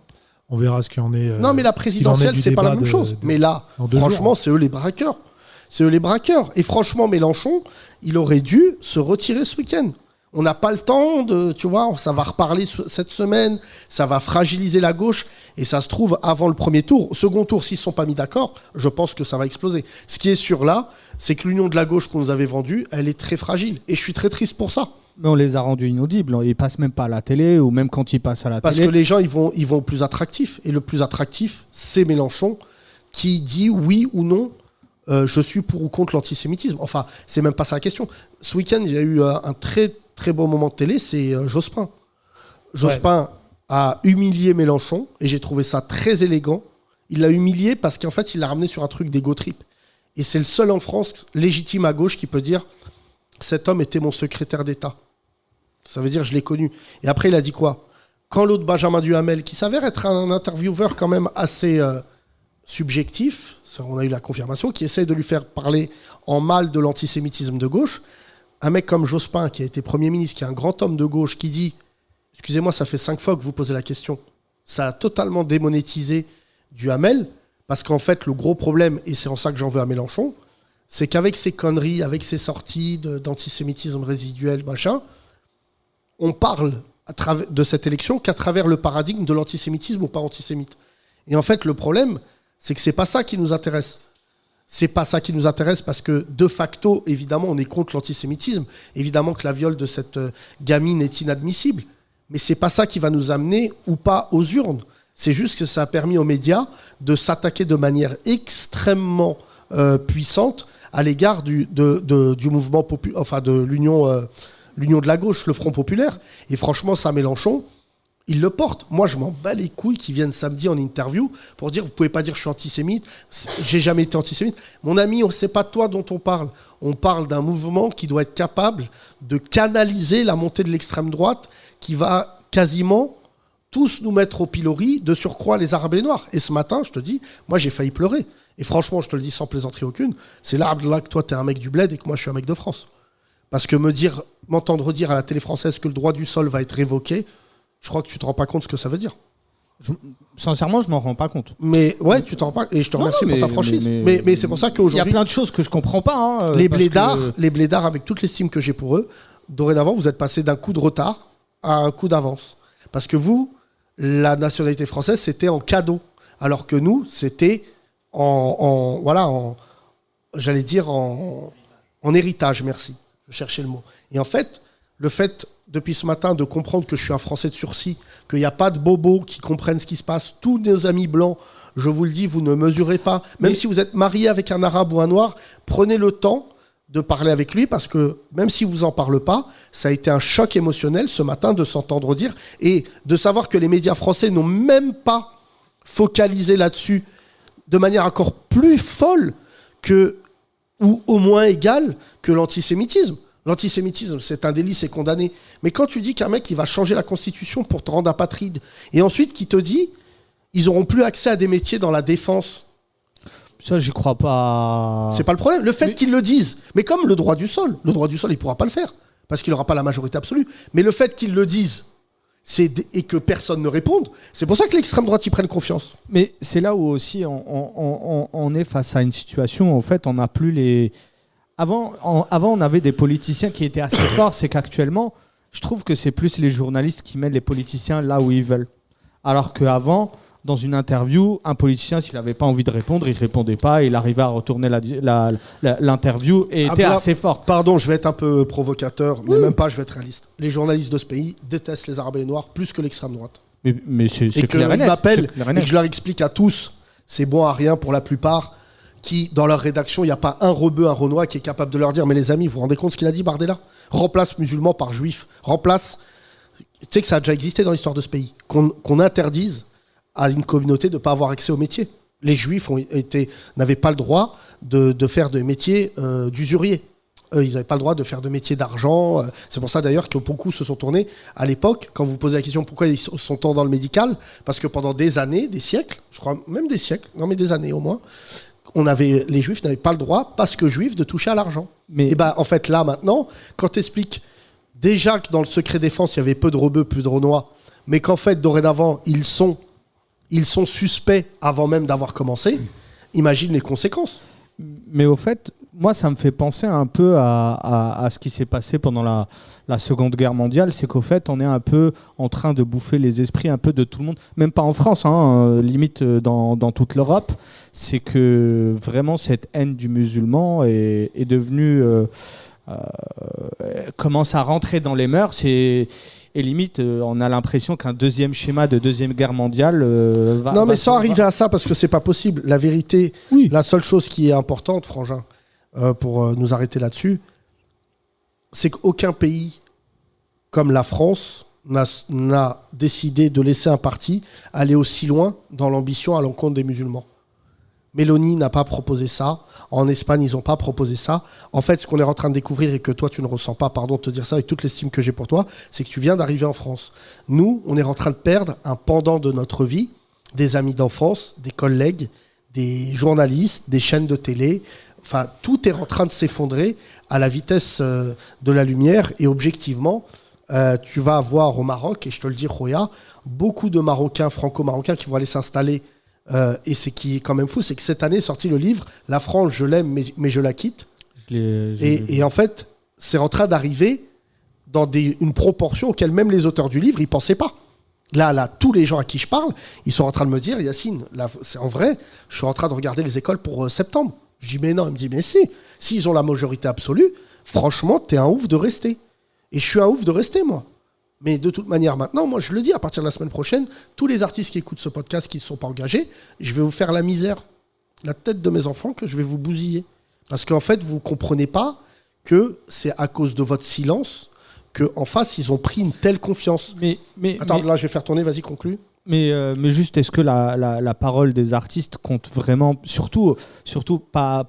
on verra ce qu'il en est. Non, mais la présidentielle, c'est pas la même chose. Mais là, franchement, c'est eux les braqueurs. C'est eux les braqueurs. Et franchement, Mélenchon, il aurait dû se retirer ce week-end. On n'a pas le temps de... Tu vois, ça va reparler cette semaine, ça va fragiliser la gauche, et ça se trouve avant le premier tour. Au second tour, s'ils ne sont pas mis d'accord, je pense que ça va exploser. Ce qui est sûr là, c'est que l'union de la gauche qu'on nous avait vendue, elle est très fragile. Et je suis très triste pour ça. Mais on les a rendus inaudibles. Ils passent même pas à la télé, ou même quand ils passent à la Parce télé. que les gens, ils vont au plus attractif. Et le plus attractif, c'est Mélenchon, qui dit oui ou non, je suis pour ou contre l'antisémitisme. Enfin, c'est même pas ça la question. Ce week-end, il y a eu un très très beau moment de télé, c'est Jospin. Jospin a humilié Mélenchon et j'ai trouvé ça très élégant. Il l'a humilié parce qu'en fait, il l'a ramené sur un truc d'ego trip. Et c'est le seul en France légitime à gauche qui peut dire cet homme était mon secrétaire d'État. Ça veut dire je l'ai connu. Et après, il a dit quoi ? Quand l'autre Benjamin Duhamel, qui s'avère être un intervieweur quand même assez subjectif, ça, on a eu la confirmation, qui essaye de lui faire parler en mal de l'antisémitisme de gauche, un mec comme Jospin, qui a été Premier ministre, qui est un grand homme de gauche, qui dit « Excusez-moi, ça fait 5 fois que vous posez la question ». Ça a totalement démonétisé Duhamel, parce qu'en fait, le gros problème, et c'est en ça que j'en veux à Mélenchon, c'est qu'avec ses conneries, avec ses sorties d'antisémitisme résiduel, machin, on parle de cette élection qu'à travers le paradigme de l'antisémitisme ou pas antisémite. Et en fait, le problème, c'est que c'est pas ça qui nous intéresse. C'est pas ça qui nous intéresse parce que, de facto, évidemment, on est contre l'antisémitisme. Évidemment que la viol de cette gamine est inadmissible. Mais c'est pas ça qui va nous amener ou pas aux urnes. C'est juste que ça a permis aux médias de s'attaquer de manière extrêmement puissante à l'égard du mouvement populaire, enfin de l'union de la gauche, le Front populaire. Et franchement, ça, Mélenchon, il le porte. Moi, je m'en bats les couilles qu'ils viennent samedi en interview pour dire, vous pouvez pas dire je suis antisémite, j'ai jamais été antisémite. Mon ami, c'est pas de toi dont on parle. On parle d'un mouvement qui doit être capable de canaliser la montée de l'extrême droite qui va quasiment tous nous mettre au pilori, de surcroît les Arabes et les Noirs. Et ce matin, je te dis, moi j'ai failli pleurer. Et franchement, je te le dis sans plaisanterie aucune, c'est là que toi t'es un mec du bled et que moi je suis un mec de France. Parce que m'entendre dire à la télé française que le droit du sol va être révoqué, je crois que tu te rends pas compte ce que ça veut dire. Sincèrement, je m'en rends pas compte. Mais ouais, tu t'en rends pas. Et je te remercie pour ta franchise. Mais c'est pour ça qu'aujourd'hui, il y a plein de choses que je comprends pas. Hein, les blédards, avec toute l'estime que j'ai pour eux, dorénavant, vous êtes passés d'un coup de retard à un coup d'avance. Parce que vous, la nationalité française, c'était en cadeau, alors que nous, c'était j'allais dire en héritage. Merci. Je cherchais le mot. Et en fait, le fait depuis ce matin de comprendre que je suis un Français de sursis, qu'il n'y a pas de bobos qui comprennent ce qui se passe. Tous nos amis blancs, je vous le dis, vous ne mesurez pas. Même si vous êtes marié avec un arabe ou un noir, prenez le temps de parler avec lui parce que même si vous en parlez pas, ça a été un choc émotionnel ce matin de s'entendre dire et de savoir que les médias français n'ont même pas focalisé là-dessus de manière encore plus folle ou au moins égale que l'antisémitisme. L'antisémitisme, c'est un délit, c'est condamné. Mais quand tu dis qu'un mec, il va changer la Constitution pour te rendre apatride, et ensuite qui te dit, ils n'auront plus accès à des métiers dans la défense. Ça, j'y crois pas. C'est pas le problème. Le fait qu'ils le disent, mais comme le droit du sol, il ne pourra pas le faire, parce qu'il n'aura pas la majorité absolue. Mais le fait qu'ils le disent, et que personne ne réponde, c'est pour ça que l'extrême droite y prenne confiance. Mais c'est là où aussi on est face à une situation où en fait, on n'a plus les... Avant, on avait des politiciens qui étaient assez forts, c'est qu'actuellement, je trouve que c'est plus les journalistes qui mettent les politiciens là où ils veulent. Alors qu'avant, dans une interview, un politicien, s'il n'avait pas envie de répondre, il ne répondait pas, il arrivait à retourner l'interview et était assez fort. Pardon, je vais être un peu provocateur, mais même pas, je vais être réaliste. Les journalistes de ce pays détestent les Arabes et les Noirs plus que l'extrême droite. Mais c'est clair et net. Ils m'appellent et que je leur explique à tous, c'est bon à rien pour la plupart, qui, dans leur rédaction, il n'y a pas un rebeu, un renois qui est capable de leur dire « Mais les amis, vous vous rendez compte ce qu'il a dit, Bardella ? Remplace musulman par juif. Remplace... » Tu sais que ça a déjà existé dans l'histoire de ce pays. Qu'on interdise à une communauté de ne pas avoir accès au métier. Les juifs n'avaient pas le droit de faire des métiers d'usurier. Ils n'avaient pas le droit de faire de métiers d'argent. C'est pour ça d'ailleurs que beaucoup se sont tournés à l'époque, quand vous posez la question pourquoi ils sont tant dans le médical, parce que pendant des années, des siècles, je crois même des siècles, non mais des années au moins, les juifs n'avaient pas le droit, parce que juifs, de toucher à l'argent. Et en fait là maintenant, quand tu expliques déjà que dans le secret défense, il y avait peu de rebeux, peu de renois, mais qu'en fait dorénavant, ils sont suspects avant même d'avoir commencé, imagine les conséquences. Mais au fait, moi, ça me fait penser un peu à ce qui s'est passé pendant la Seconde Guerre mondiale. C'est qu'au fait, on est un peu en train de bouffer les esprits un peu de tout le monde. Même pas en France, limite dans toute l'Europe. C'est que vraiment, cette haine du musulman est devenue... commence à rentrer dans les mœurs et limite, on a l'impression qu'un deuxième schéma de Deuxième Guerre mondiale va... Non, mais sans arriver à ça, parce que c'est pas possible. La vérité, la seule chose qui est importante, Frangin, pour nous arrêter là-dessus, c'est qu'aucun pays comme la France n'a décidé de laisser un parti aller aussi loin dans l'ambition à l'encontre des musulmans. Mélanie n'a pas proposé ça. En Espagne, ils n'ont pas proposé ça. En fait, ce qu'on est en train de découvrir et que toi, tu ne ressens pas, pardon de te dire ça avec toute l'estime que j'ai pour toi, c'est que tu viens d'arriver en France. Nous, on est en train de perdre un pendant de notre vie, des amis d'enfance, des collègues, des journalistes, des chaînes de télé. Enfin, tout est en train de s'effondrer à la vitesse de la lumière. Et objectivement, tu vas avoir au Maroc, et je te le dis, Roya, beaucoup de Marocains, franco-marocains qui vont aller s'installer. Et ce qui est quand même fou, c'est que cette année est sorti le livre « La France, je l'aime, mais je la quitte ». Et en fait, c'est en train d'arriver dans une proportion auquel même les auteurs du livre, ils ne pensaient pas. Là, tous les gens à qui je parle, ils sont en train de me dire « Yacine, là, c'est en vrai, je suis en train de regarder les écoles pour septembre ». Je dis « Mais non ». Il me dit « Mais si, s'ils ont la majorité absolue, franchement, t'es un ouf de rester ». Et je suis un ouf de rester, moi. Mais de toute manière, maintenant, moi, je le dis, à partir de la semaine prochaine, tous les artistes qui écoutent ce podcast, qui ne sont pas engagés, je vais vous faire la misère, la tête de mes enfants, que je vais vous bousiller. Parce qu'en fait, vous ne comprenez pas que c'est à cause de votre silence qu'en face, ils ont pris une telle confiance. Attends, là, je vais faire tourner, vas-y, conclue. Mais juste, est-ce que la parole des artistes compte vraiment, surtout pas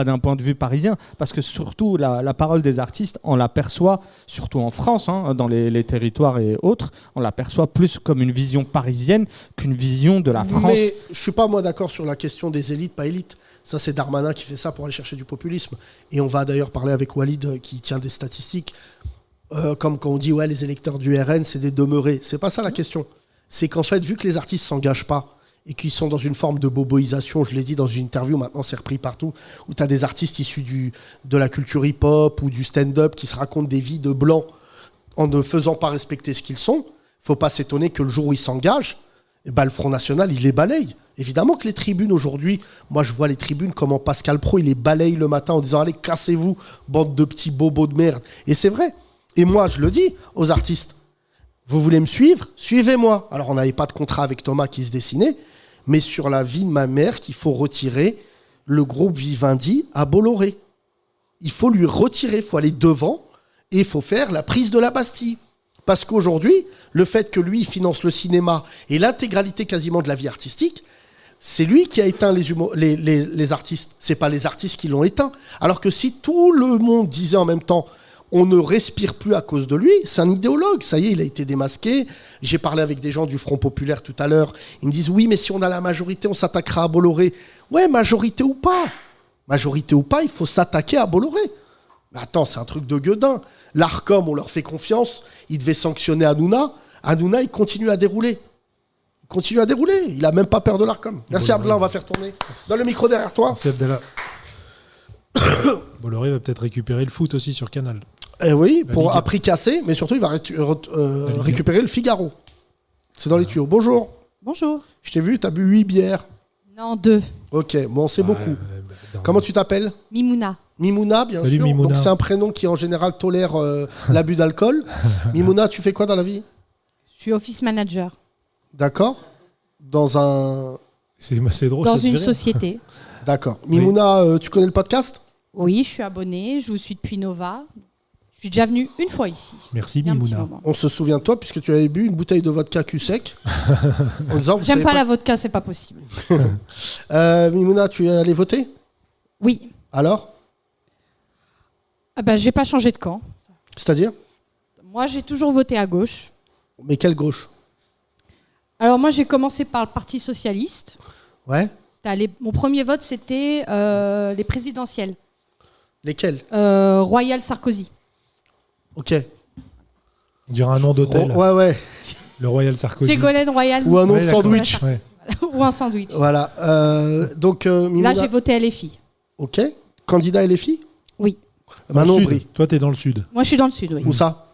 d'un point de vue parisien, parce que surtout la parole des artistes, on l'aperçoit, surtout en France, hein, dans les territoires et autres, on l'aperçoit plus comme une vision parisienne qu'une vision de la France. Mais je ne suis pas, moi, d'accord sur la question des élites, pas élites. Ça, c'est Darmanin qui fait ça pour aller chercher du populisme. Et on va d'ailleurs parler avec Walid, qui tient des statistiques, comme quand on dit, ouais, les électeurs du RN, c'est des demeurés. C'est pas ça la question. C'est qu'en fait, vu que les artistes ne s'engagent pas et qu'ils sont dans une forme de boboisation, je l'ai dit dans une interview, maintenant c'est repris partout, où tu as des artistes issus de la culture hip-hop ou du stand-up qui se racontent des vies de blancs en ne faisant pas respecter ce qu'ils sont, il ne faut pas s'étonner que le jour où ils s'engagent, eh ben, le Front National, il les balaye. Évidemment que les tribunes aujourd'hui, moi je vois les tribunes, comment Pascal Praud, il les balaye le matin en disant « Allez, cassez-vous, bande de petits bobos de merde ». Et c'est vrai. Et moi, je le dis aux artistes. Vous voulez me suivre? Suivez-moi. Alors, on n'avait pas de contrat avec Thomas qui se dessinait, mais sur la vie de ma mère, qu'il faut retirer le groupe Vivendi à Bolloré. Il faut lui retirer, il faut aller devant et il faut faire la prise de la Bastille. Parce qu'aujourd'hui, le fait que lui finance le cinéma et l'intégralité quasiment de la vie artistique, c'est lui qui a éteint les artistes. C'est pas les artistes qui l'ont éteint. Alors que si tout le monde disait en même temps on ne respire plus à cause de lui, c'est un idéologue. Ça y est, il a été démasqué. J'ai parlé avec des gens du Front Populaire tout à l'heure. Ils me disent, oui, mais si on a la majorité, on s'attaquera à Bolloré. Ouais, majorité ou pas. Majorité ou pas, il faut s'attaquer à Bolloré. Mais attends, c'est un truc de gueudin. L'Arcom, on leur fait confiance. Ils devaient sanctionner Hanouna. Hanouna, il continue à dérouler. Il n'a même pas peur de l'Arcom. Merci Abdallah, on va faire tourner. Donne le micro derrière toi. Merci Abdallah. Bolloré va peut-être récupérer le foot aussi sur Canal. Eh oui, pour à prix cassé, mais surtout il va récupérer le Figaro. C'est dans les tuyaux. Bonjour. Bonjour. Je t'ai vu, t'as bu 8 bières. Non, 2. Ok, bon, c'est beaucoup. Comment tu t'appelles? Mimouna. Mimouna, bien Salut, sûr. Mimouna. Donc c'est un prénom qui en général tolère l'abus d'alcool. Mimouna, tu fais quoi dans la vie? Je suis office manager. D'accord. Dans un... C'est drôle. Dans ça se une fait rire. société. D'accord. Mimouna, tu connais le podcast? Oui, je suis abonnée. Je vous suis depuis Nova. Je suis déjà venue une fois ici. Merci Il y a un petit Mimouna. moment. On se souvient de toi puisque tu avais bu une bouteille de vodka cul sec. En disant, vous J'aime savez pas la vodka, c'est pas possible. Mimouna, tu es allé voter? Oui. Alors? Ah ben, j'ai pas changé de camp. C'est-à-dire? Moi, j'ai toujours voté à gauche. Mais quelle gauche? Alors moi, j'ai commencé par le Parti Socialiste. Ouais. Mon premier vote, c'était les présidentielles. Lesquelles? Royal Sarkozy. Ok. On dirait un nom d'hôtel. Ouais. Le Royal Sarkozy. Ségolène Royal. Ou un nom Ouais, de d'accord. sandwich. Ouais. Ou un sandwich. Voilà. Donc, Mimouna... Là, j'ai voté LFI. Ok. Candidat LFI? Oui. Dans le Manon sud. Aubry. Toi, t'es dans le sud. Moi, je suis dans le sud, oui. Où ça?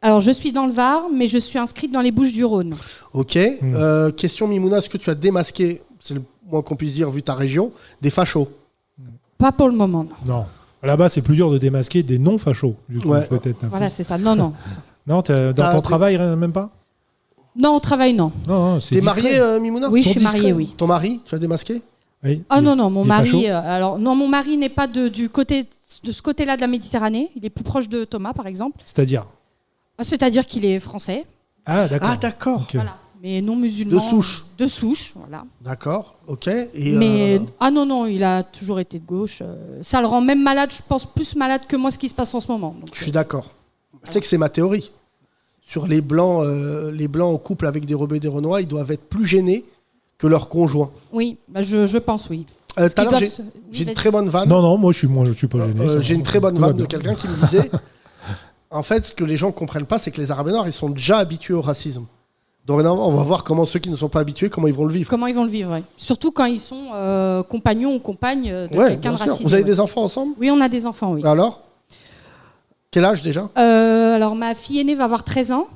Alors, je suis dans le Var, mais je suis inscrite dans les Bouches-du-Rhône. Ok. Question Mimouna, est-ce que tu as démasqué, c'est le moins qu'on puisse dire vu ta région, des fachos? Pas pour le moment, non. Non. Là-bas, c'est plus dur de démasquer des non-fachos. Du coup, Ouais. peut-être. Voilà, c'est ça. Non. Non, dans ton travail, même pas? Non, au travail, non. Non, c'est T'es discret. marié, Mimouna? Oui, je Ton suis mariée, discret. oui. Ton mari, tu as démasqué? Oui. Ah non, mon il est mari. facho Alors, non, mon mari n'est pas de ce côté-là de la Méditerranée. Il est plus proche de Thomas, par exemple. C'est-à-dire? C'est-à-dire qu'il est français. Ah, d'accord. Ah, d'accord. Ok. Voilà. Mais non musulman. De souche. De souche, voilà. D'accord, ok. Et, Mais non, il a toujours été de gauche. Ça le rend même malade, je pense plus malade que moi ce qui se passe en ce moment. Donc, je suis d'accord. Tu sais que c'est ma théorie. Sur les blancs en couple avec des rebeux et des renois, ils doivent être plus gênés que leurs conjoints. oui, bah, je pense oui. Tout à l'heure, j'ai une très bonne vanne. Non, moi je suis pas gêné. ça J'ai va. une très bonne Tout va vanne de bien. quelqu'un qui me disait en fait, ce que les gens ne comprennent pas, c'est que les Arabes noirs, ils sont déjà habitués au racisme. Dorénavant, on va voir comment ceux qui ne sont pas habitués, comment ils vont le vivre. Comment ils vont le vivre, ouais. Surtout quand ils sont compagnons ou compagnes de Ouais, quelqu'un bien de sûr. racisé. Vous avez ouais. des enfants ensemble? Oui, on a des enfants, oui. Alors? Quel âge déjà? Alors ma fille aînée va avoir 13 ans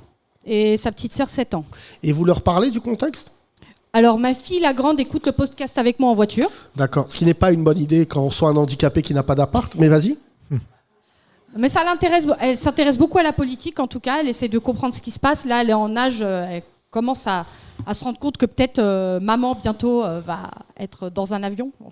et sa petite sœur 7 ans. Et vous leur parlez du contexte? Alors ma fille, la grande, écoute le podcast avec moi en voiture. D'accord. Ce qui n'est pas une bonne idée quand on reçoit un handicapé qui n'a pas d'appart, mais vas-y. Mais ça l'intéresse, elle s'intéresse beaucoup à la politique en tout cas, elle essaie de comprendre ce qui se passe. Là, elle est en âge, elle commence à se rendre compte que peut-être maman bientôt va être dans un avion. Bon,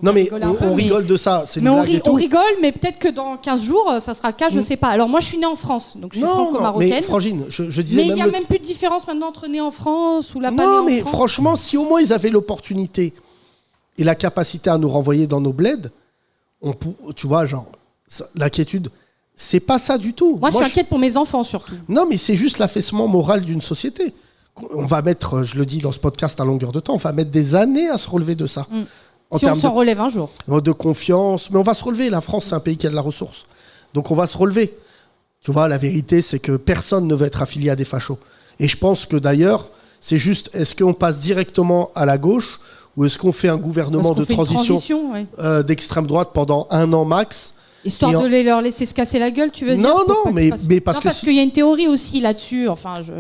Non mais rigoler un peu, on mais- rigole de ça, c'est une Mais blague et tout. on rigole, mais peut-être que dans 15 jours, ça sera le cas, je sais pas. Alors moi, je suis née en France, donc je suis Non, mais franco-marocaine. Frangine, je disais Mais il même n'y a le- même plus de différence maintenant entre né en France ou la pas Non, né mais en France. franchement, si au moins ils avaient l'opportunité et la capacité à nous renvoyer dans nos bleds, tu vois, genre, l'inquiétude, c'est pas ça du tout. Moi, je suis inquiète pour mes enfants surtout. Non, mais c'est juste l'affaissement moral d'une société. On va mettre, je le dis dans ce podcast à longueur de temps, on va mettre des années à se relever de ça. En Si on termes s'en relève un jour. de confiance, mais on va se relever. La France, c'est un pays qui a de la ressource. Donc on va se relever. Tu vois, la vérité, c'est que personne ne veut être affilié à des fachos. Et je pense que d'ailleurs, c'est juste, est-ce qu'on passe directement à la gauche ou est-ce qu'on fait un gouvernement Est-ce qu'on de fait une transition transition, ouais. d'extrême droite pendant 1 an max? Histoire Et en- de leur laisser se casser la gueule, tu veux dire? Non, Pour non, pas mais- qu'ils fassent- mais parce Non, que parce si- qu'il y a une théorie aussi là-dessus. Enfin, je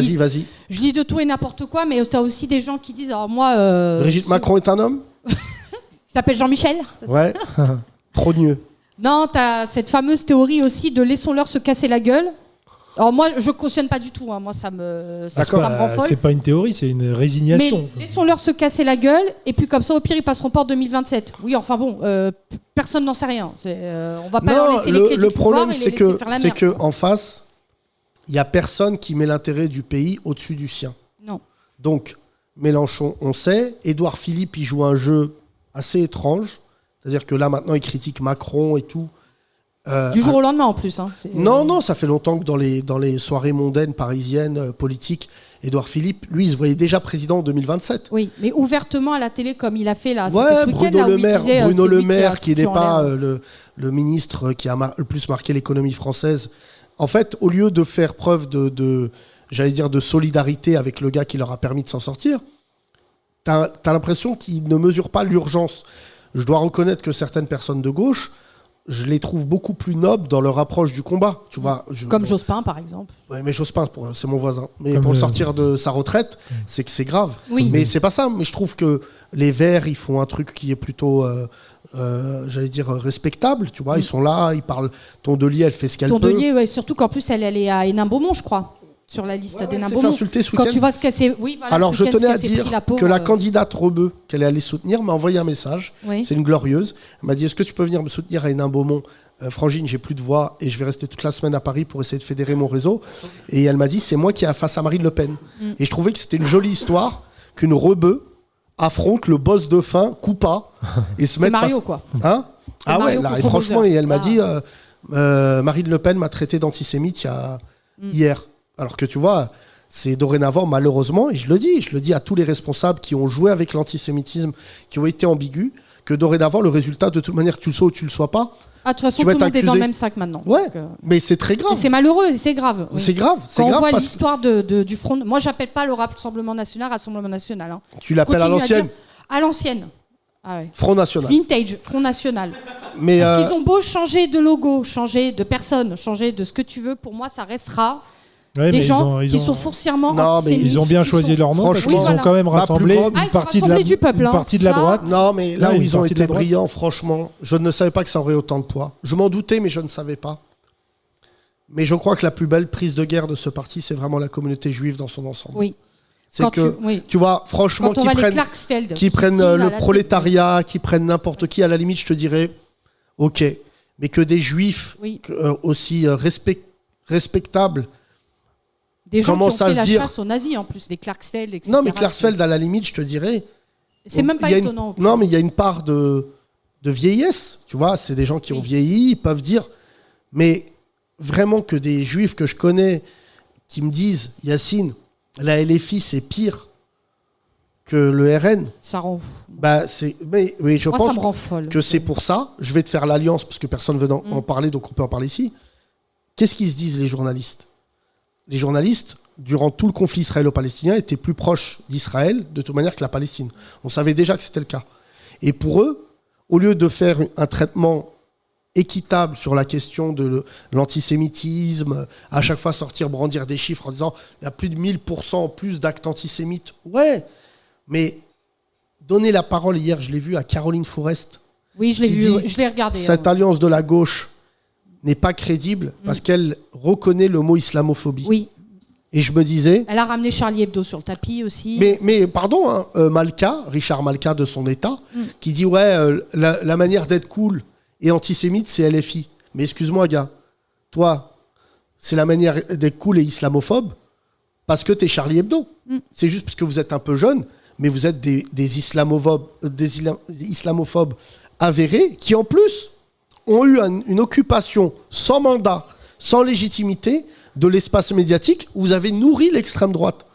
lis- Vas-y. Je lis de tout et n'importe quoi, mais t'as aussi des gens qui disent, alors moi... Brigitte Macron est un homme? Il s'appelle Jean-Michel. ça Ouais. Trop mieux. Non, t'as cette fameuse théorie aussi de laissons-leur se casser la gueule. Alors moi, je cautionne pas du tout. Hein. Moi, ça me rend folle. C'est pas une théorie, c'est une résignation. Mais laissons-leur se casser la gueule, et puis comme ça, au pire, ils passeront pas en 2027. Oui, enfin bon, personne n'en sait rien. On va pas leur laisser les clés le du pouvoir problème, et les c'est laisser que, faire la c'est merde. que en face, il y a personne qui met l'intérêt du pays au-dessus du sien. Non. Donc, Mélenchon, on sait. Édouard Philippe, il joue un jeu assez étrange. C'est-à-dire que là, maintenant, il critique Macron et tout. Du jour au lendemain, en plus. Hein. Non, ça fait longtemps que dans les soirées mondaines parisiennes, politiques, Édouard Philippe, lui, il se voyait déjà président en 2027. Oui, mais ouvertement à la télé, comme il a fait là. C'était Ouais, ce week-end, Bruno là, où Le il Maire, disait, Bruno c'est Le lui Maire, qui n'est foutu en pas l'air. le ministre qui a le plus marqué l'économie française. En fait, au lieu de faire preuve j'allais dire, de solidarité avec le gars qui leur a permis de s'en sortir, t'as l'impression qu'il ne mesure pas l'urgence. Je dois reconnaître que certaines personnes de gauche, je les trouve beaucoup plus nobles dans leur approche du combat. Tu vois, Comme Jospin, par exemple. Ouais, mais Jospin, c'est mon voisin. Mais Comme pour sortir de sa retraite, c'est que c'est grave. Oui. Mais c'est pas ça. Mais je trouve que les Verts, ils font un truc qui est plutôt, j'allais dire, respectable. Tu vois, ils sont là, ils parlent. Tondelier, elle fait ce qu'elle peut. Tondelier, ouais, surtout qu'en plus, elle est à Hénin-Beaumont, je crois. Sur la liste Ouais, d'Hénin elle s'est Beaumont. fait insulter ce Quand week-end. tu vois ce qu'elle s'est. Oui, voilà, Alors ce je week-end, tenais ce à qu'elle s'est dire pris, la pauvre, que la candidate Rebeu qu'elle est allée soutenir m'a envoyé un message. Oui. C'est une glorieuse. Elle m'a dit, est-ce que tu peux venir me soutenir à Hénin-Beaumont? Frangine, j'ai plus de voix et je vais rester toute la semaine à Paris pour essayer de fédérer mon réseau. Et elle m'a dit, c'est moi qui ai face à Marine Le Pen. Et je trouvais que c'était une jolie histoire qu'une Rebeu affronte le boss de fin, Coupa, et se C'est mette Mario, face... quoi. Hein? Ah Mario ouais, là, et contre franchement, Bowser. et elle m'a dit, Marine Le Pen m'a traité d'antisémite hier. Alors que tu vois, c'est dorénavant, malheureusement, et je le dis à tous les responsables qui ont joué avec l'antisémitisme, qui ont été ambigus, que dorénavant, le résultat, de toute manière, que tu le sois ou tu le sois pas, Ah, de toute façon, tu tout vas le être monde est dans le accusé. même sac maintenant. Ouais, Donc, mais c'est très et grave. c'est malheureux et c'est grave. oui. C'est grave, c'est Quand on grave voit parce que l'histoire du Front. Moi, j'appelle pas le Rassemblement National Rassemblement National. Hein. tu l'appelles à Continue l'ancienne, dire À l'ancienne. Ah ouais. Front National. Vintage, Front National. Mais Parce qu'ils ont beau changer de logo, changer de personne, changer de ce que tu veux, pour moi, ça restera Ouais, des mais gens ils qui ont- sont foncièrement Non, mais antisémites. Ils ont bien qui choisi sont- leur nom parce Franchement, qu'ils oui, ont quand même voilà. rassemblé La plus grande- Ah, une ils ont partie de la rassemblé du peuple, une hein. partie de la Ça- droite. non, mais là Ouais, où une ils ont partie de été la droite. brillants, franchement, je ne savais pas que ça aurait autant de poids. Je m'en doutais, mais je ne savais pas. Mais je crois que la plus belle prise de guerre de ce parti, c'est vraiment la communauté juive dans son ensemble. Oui. C'est Quand que, oui. tu vois, franchement, Quand on qu'ils va les prennent, Clarksfeld, qui prennent disent à la le tête- prolétariat, qui prennent n'importe qui, à la limite, je te dirais, ok. Mais que des juifs Oui. aussi respectables Des gens qui ont commence à fait se la dire... chasse aux nazis en plus, des Klarsfeld, etc. Non, mais Klarsfeld, à la limite, je te dirais... C'est même pas il y a étonnant. Non, mais il y a une part de vieillesse, tu vois, c'est des gens qui ont vieilli, ils peuvent dire... Mais vraiment que des juifs que je connais qui me disent, Yacine, la LFI, c'est pire que le RN. Ça rend fou. Bah, mais je Moi, pense ça me rend folle. que c'est pour ça. Je vais te faire l'alliance parce que personne ne veut en parler, donc on peut en parler ici. Qu'est-ce qu'ils se disent, les journalistes? Les journalistes, durant tout le conflit israélo-palestinien, étaient plus proches d'Israël de toute manière que la Palestine. On savait déjà que c'était le cas. Et pour eux, au lieu de faire un traitement équitable sur la question de l'antisémitisme, à chaque fois sortir, brandir des chiffres en disant il y a plus de 1000% plus d'actes antisémites. Ouais, mais donner la parole, hier, je l'ai vu à Caroline Forest. Oui, je l'ai vu, je l'ai regardé. Cette alliance de la gauche n'est pas crédible parce qu'elle reconnaît le mot islamophobie. Oui. Et je me disais... Elle a ramené Charlie Hebdo sur le tapis aussi. Mais pardon, hein, Richard Malka de son État, qui dit ouais, la manière d'être cool et antisémite, c'est LFI. Mais excuse-moi, gars, toi, c'est la manière d'être cool et islamophobe parce que t'es Charlie Hebdo. C'est juste parce que vous êtes un peu jeune, mais vous êtes des islamophobes avérés qui, en plus, ont eu une occupation sans mandat, sans légitimité de l'espace médiatique où vous avez nourri l'extrême droite.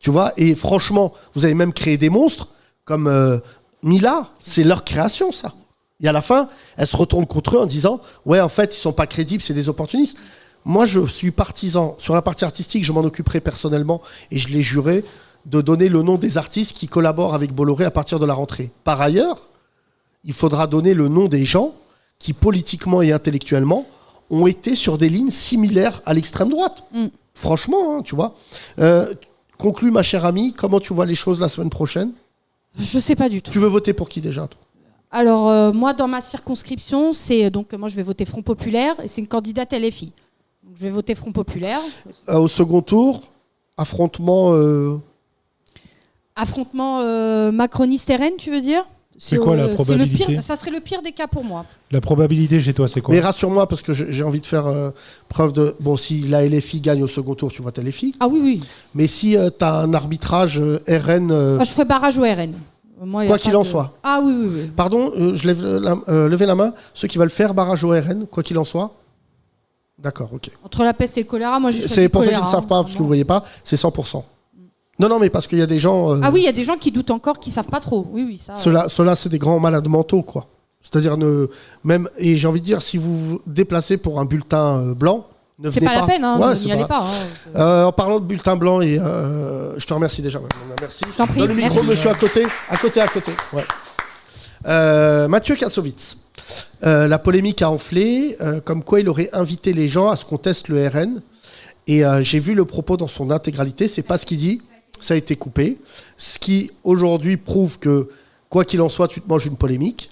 Tu vois, et franchement, vous avez même créé des monstres comme Mila, c'est leur création, ça. Et à la fin, elle se retourne contre eux en disant « Ouais, en fait, ils sont pas crédibles, c'est des opportunistes. » Moi, je suis partisan. Sur la partie artistique, je m'en occuperai personnellement et je l'ai juré de donner le nom des artistes qui collaborent avec Bolloré à partir de la rentrée. Par ailleurs, il faudra donner le nom des gens qui, politiquement et intellectuellement, ont été sur des lignes similaires à l'extrême droite. Franchement, hein, tu vois. Conclue, ma chère amie, comment tu vois les choses la semaine prochaine? Je sais pas du tout. Tu veux voter pour qui déjà, toi? Alors, moi, dans ma circonscription, c'est donc moi, je vais voter Front Populaire et c'est une candidate LFI. Donc, je vais voter Front Populaire. Au second tour, affrontement... Affrontement macroniste RN, tu veux dire? C'est quoi la probabilité? Ça serait le pire des cas pour moi. La probabilité chez toi, c'est quoi? Mais rassure-moi, parce que j'ai envie de faire preuve de... Bon, si la LFI gagne au second tour, tu votes LFI. Ah oui, oui. Mais si tu as un arbitrage RN... Moi, je ferai barrage au RN. Moi, quoi qu'il en soit. Ah oui, oui, oui. Pardon, je lève levez la main. Ceux qui veulent faire barrage au RN, quoi qu'il en soit. D'accord, ok. Entre la peste et le choléra, moi j'ai choisi c'est pour le ceux qui ne choléra, savent pas, parce que vous ne voyez pas, c'est 100%. Non, mais parce qu'il y a des gens... Ah oui, il y a des gens qui doutent encore, qui ne savent pas trop. Oui, oui, ça... Ceux-là, c'est des grands malades mentaux, quoi. C'est-à-dire, même, et j'ai envie de dire, si vous vous déplacez pour un bulletin blanc, ne venez pas. C'est pas la peine, hein, n'y allez pas. En parlant de bulletin blanc, et, je te remercie déjà. Merci. Je t'en prie. Donne le micro, monsieur, à côté. Ouais. Mathieu Kassovitz. La polémique a enflé, comme quoi il aurait invité les gens à ce qu'on teste le RN. Et j'ai vu le propos dans son intégralité. C'est pas ce qu'il dit. Ça a été coupé. Ce qui, aujourd'hui, prouve que, quoi qu'il en soit, tu te manges une polémique.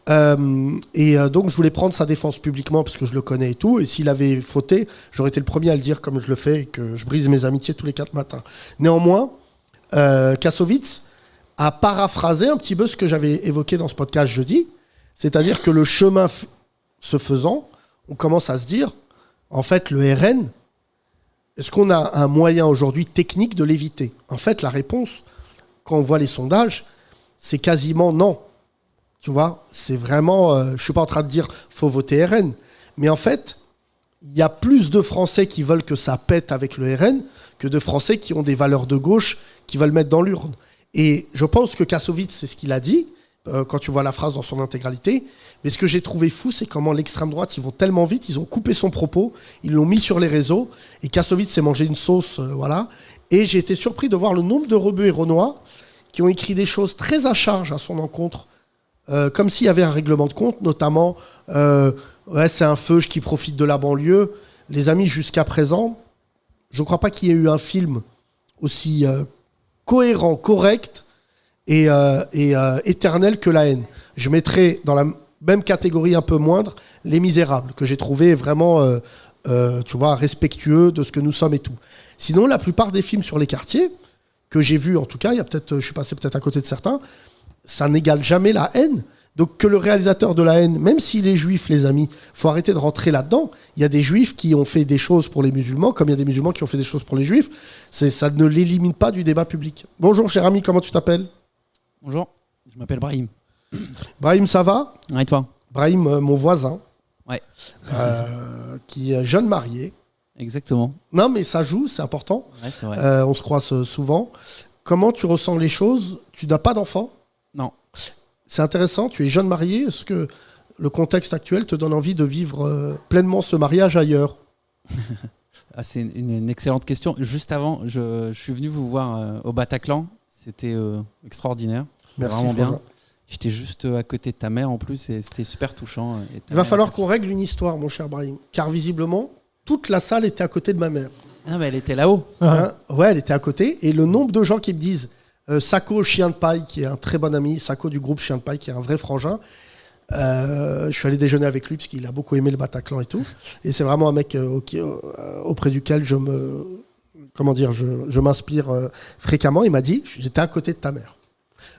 Donc, je voulais prendre sa défense publiquement parce que je le connais et tout. Et s'il avait fauté, j'aurais été le premier à le dire comme je le fais et que je brise mes amitiés tous les 4 matins. Néanmoins, Kassovitz a paraphrasé un petit peu ce que j'avais évoqué dans ce podcast jeudi. C'est-à-dire que le chemin se faisant, on commence à se dire, en fait, le RN, est-ce qu'on a un moyen aujourd'hui technique de l'éviter? En fait, la réponse, quand on voit les sondages, c'est quasiment non. Tu vois, c'est vraiment... je ne suis pas en train de dire faut voter RN. Mais en fait, il y a plus de Français qui veulent que ça pète avec le RN que de Français qui ont des valeurs de gauche qui veulent mettre dans l'urne. Et je pense que Kassovitz, c'est ce qu'il a dit, quand tu vois la phrase dans son intégralité. Mais ce que j'ai trouvé fou, c'est comment l'extrême droite, ils vont tellement vite, ils ont coupé son propos, ils l'ont mis sur les réseaux, et Kassovitz s'est mangé une sauce, voilà. Et j'ai été surpris de voir le nombre de rebeux et renois qui ont écrit des choses très à charge à son encontre, comme s'il y avait un règlement de compte, notamment, ouais, c'est un feuge qui profite de la banlieue. Les amis, jusqu'à présent, je ne crois pas qu'il y ait eu un film aussi cohérent, correct, et éternel que La haine. Je mettrais dans la même catégorie un peu moindre Les Misérables, que j'ai trouvé vraiment tu vois, respectueux de ce que nous sommes et tout. Sinon, la plupart des films sur les quartiers, que j'ai vus en tout cas, il y a peut-être, je suis passé peut-être à côté de certains, ça n'égale jamais La haine. Donc que le réalisateur de La Haine, même s'il est juif, les amis, faut arrêter de rentrer là-dedans. Il y a des juifs qui ont fait des choses pour les musulmans, comme il y a des musulmans qui ont fait des choses pour les juifs. Ça ne l'élimine pas du débat public. Bonjour cher ami, comment tu t'appelles ? Bonjour, je m'appelle Brahim. Brahim, ça va ? Et toi ? Brahim, mon voisin, Ouais. qui est jeune marié. Exactement. Non mais ça joue, c'est important. Ouais, c'est vrai. On se croise souvent. Comment tu ressens les choses ? Tu n'as pas d'enfant ? Non. C'est intéressant, tu es jeune marié. Est-ce que le contexte actuel te donne envie de vivre pleinement ce mariage ailleurs ? C'est une excellente question. Juste avant, je suis venu vous voir au Bataclan. C'était extraordinaire. C'était Merci, vraiment bien. François. J'étais juste à côté de ta mère en plus et c'était super touchant. Et ta Il va mère falloir était- qu'on règle une histoire, mon cher Brahim. Car visiblement, toute la salle était à côté de ma mère. Ah, mais elle était là-haut. Hein ? Ouais, elle était à côté. Et le nombre de gens qui me disent Sako Chien de Paille, qui est un très bon ami, Sako du groupe Chien de Paille, qui est un vrai frangin. Je suis allé déjeuner avec lui parce qu'il a beaucoup aimé le Bataclan et tout. Et c'est vraiment un mec auprès duquel je m'inspire fréquemment. Il m'a dit j'étais à côté de ta mère.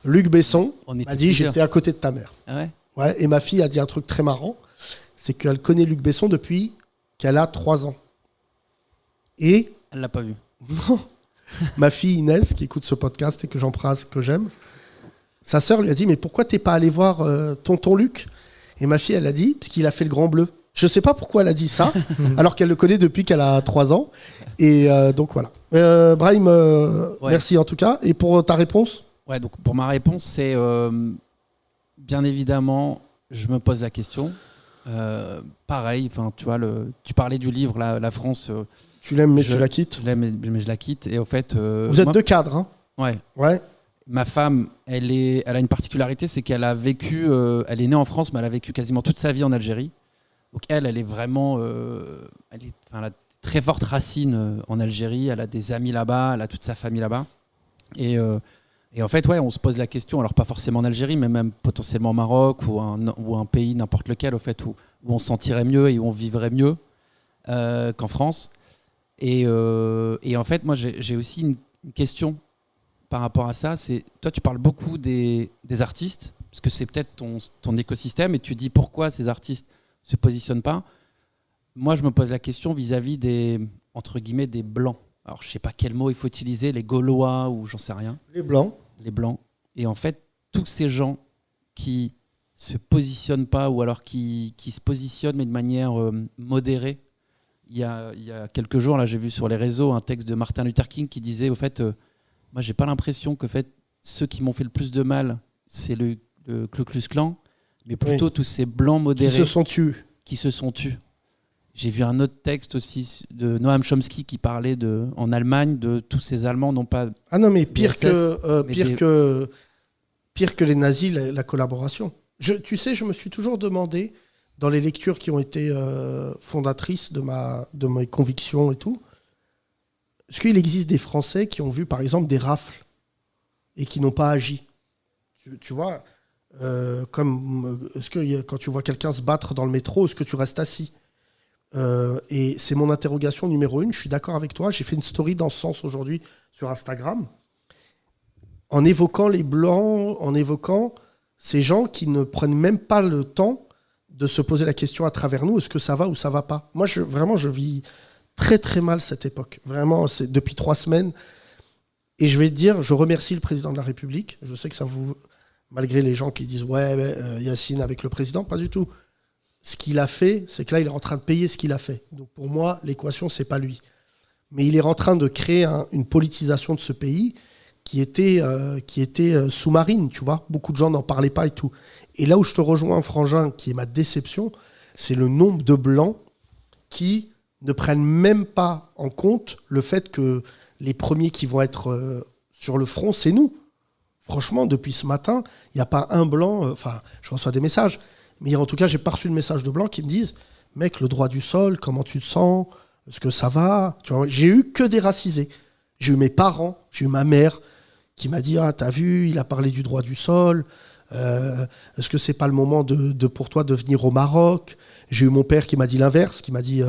Luc Besson On m'a était dit plusieurs. j'étais à côté de ta mère. Ah ouais. Ouais, et ma fille a dit un truc très marrant, c'est qu'elle connaît Luc Besson depuis qu'elle a 3 ans. Et Elle l'a pas vu. ma fille Inès, qui écoute ce podcast et que j'embrasse, que j'aime, sa sœur lui a dit mais pourquoi t'es pas allé voir tonton Luc ? Et ma fille, elle a dit parce qu'il a fait le Grand Bleu. Je sais pas pourquoi elle a dit ça, alors qu'elle le connaît depuis qu'elle a 3 ans. Et donc voilà. Brahim, Ouais. merci en tout cas. Et pour ta réponse ? Ouais, donc pour ma réponse, c'est bien évidemment, je me pose la question. Pareil, tu vois, tu parlais du livre, la France. Tu l'aimes mais je tu la quittes ? Je l'aime, mais je la quitte. Et au fait, Vous êtes moi- deux cadres, hein ? Ouais. Ouais. Ma femme, elle a une particularité, c'est qu'elle a vécu, elle est née en France, mais elle a vécu quasiment toute sa vie en Algérie. Donc elle est vraiment, elle a de très fortes racines en Algérie. Elle a des amis là-bas, elle a toute sa famille là-bas. Et en fait, ouais, on se pose la question, alors pas forcément en Algérie, mais même potentiellement au Maroc ou un pays, n'importe lequel, au fait, où on se sentirait mieux et où on vivrait mieux qu'en France. Et en fait, moi, j'ai aussi une question par rapport à ça. C'est, toi, tu parles beaucoup des artistes, parce que c'est peut-être ton écosystème, et tu dis pourquoi ces artistes se positionnent pas. Moi, je me pose la question vis-à-vis des, entre guillemets, des blancs. Alors, je sais pas quel mot il faut utiliser, les Gaulois ou j'en sais rien. Les blancs. Les blancs. Et en fait, tous ces gens qui se positionnent pas ou alors qui se positionnent mais de manière modérée. Il y a quelques jours, là, j'ai vu sur les réseaux un texte de Martin Luther King qui disait, au fait, moi, j'ai pas l'impression que ceux qui m'ont fait le plus de mal, c'est le Ku Klux Klan, mais plutôt tous ces blancs modérés Qui se sont tués. Qui se sont tués. J'ai vu un autre texte aussi de Noam Chomsky qui parlait en Allemagne de tous ces Allemands non pas. Ah non, mais pire SS, que les nazis, la collaboration. Tu sais, je me suis toujours demandé, dans les lectures qui ont été fondatrices de mes convictions et tout, est-ce qu'il existe des Français qui ont vu, par exemple, des rafles et qui n'ont pas agi ? Tu vois, est-ce que quand tu vois quelqu'un se battre dans le métro, est-ce que tu restes assis ? Et c'est mon interrogation numéro 1. Je suis d'accord avec toi. J'ai fait une story dans ce sens aujourd'hui sur Instagram, en évoquant les Blancs, en évoquant ces gens qui ne prennent même pas le temps de se poser la question à travers nous, est-ce que ça va ou ça va pas ? Moi, je vis très très mal cette époque. Vraiment, c'est depuis 3 semaines. Et je vais te dire, je remercie le président de la République. Je sais que ça vous... Malgré les gens qui disent « Ouais, Yacine avec le président », pas du tout. Ce qu'il a fait, c'est que là, il est en train de payer ce qu'il a fait. Donc pour moi, l'équation, c'est pas lui. Mais il est en train de créer une politisation de ce pays qui était sous-marine, tu vois. Beaucoup de gens n'en parlaient pas et tout. Et là où je te rejoins, Frangin, qui est ma déception, c'est le nombre de Blancs qui ne prennent même pas en compte le fait que les premiers qui vont être sur le front, c'est nous. Franchement, depuis ce matin, il n'y a pas un Blanc... je reçois des messages. Mais en tout cas, j'ai pas reçu de message de Blancs qui me disent « Mec, le droit du sol, comment tu te sens ? Est-ce que ça va ?» Tu vois, j'ai eu que des racisés. J'ai eu mes parents, j'ai eu ma mère qui m'a dit « Ah, t'as vu, il a parlé du droit du sol. Est-ce que c'est pas le moment pour toi de venir au Maroc ?» J'ai eu mon père qui m'a dit l'inverse, qui m'a dit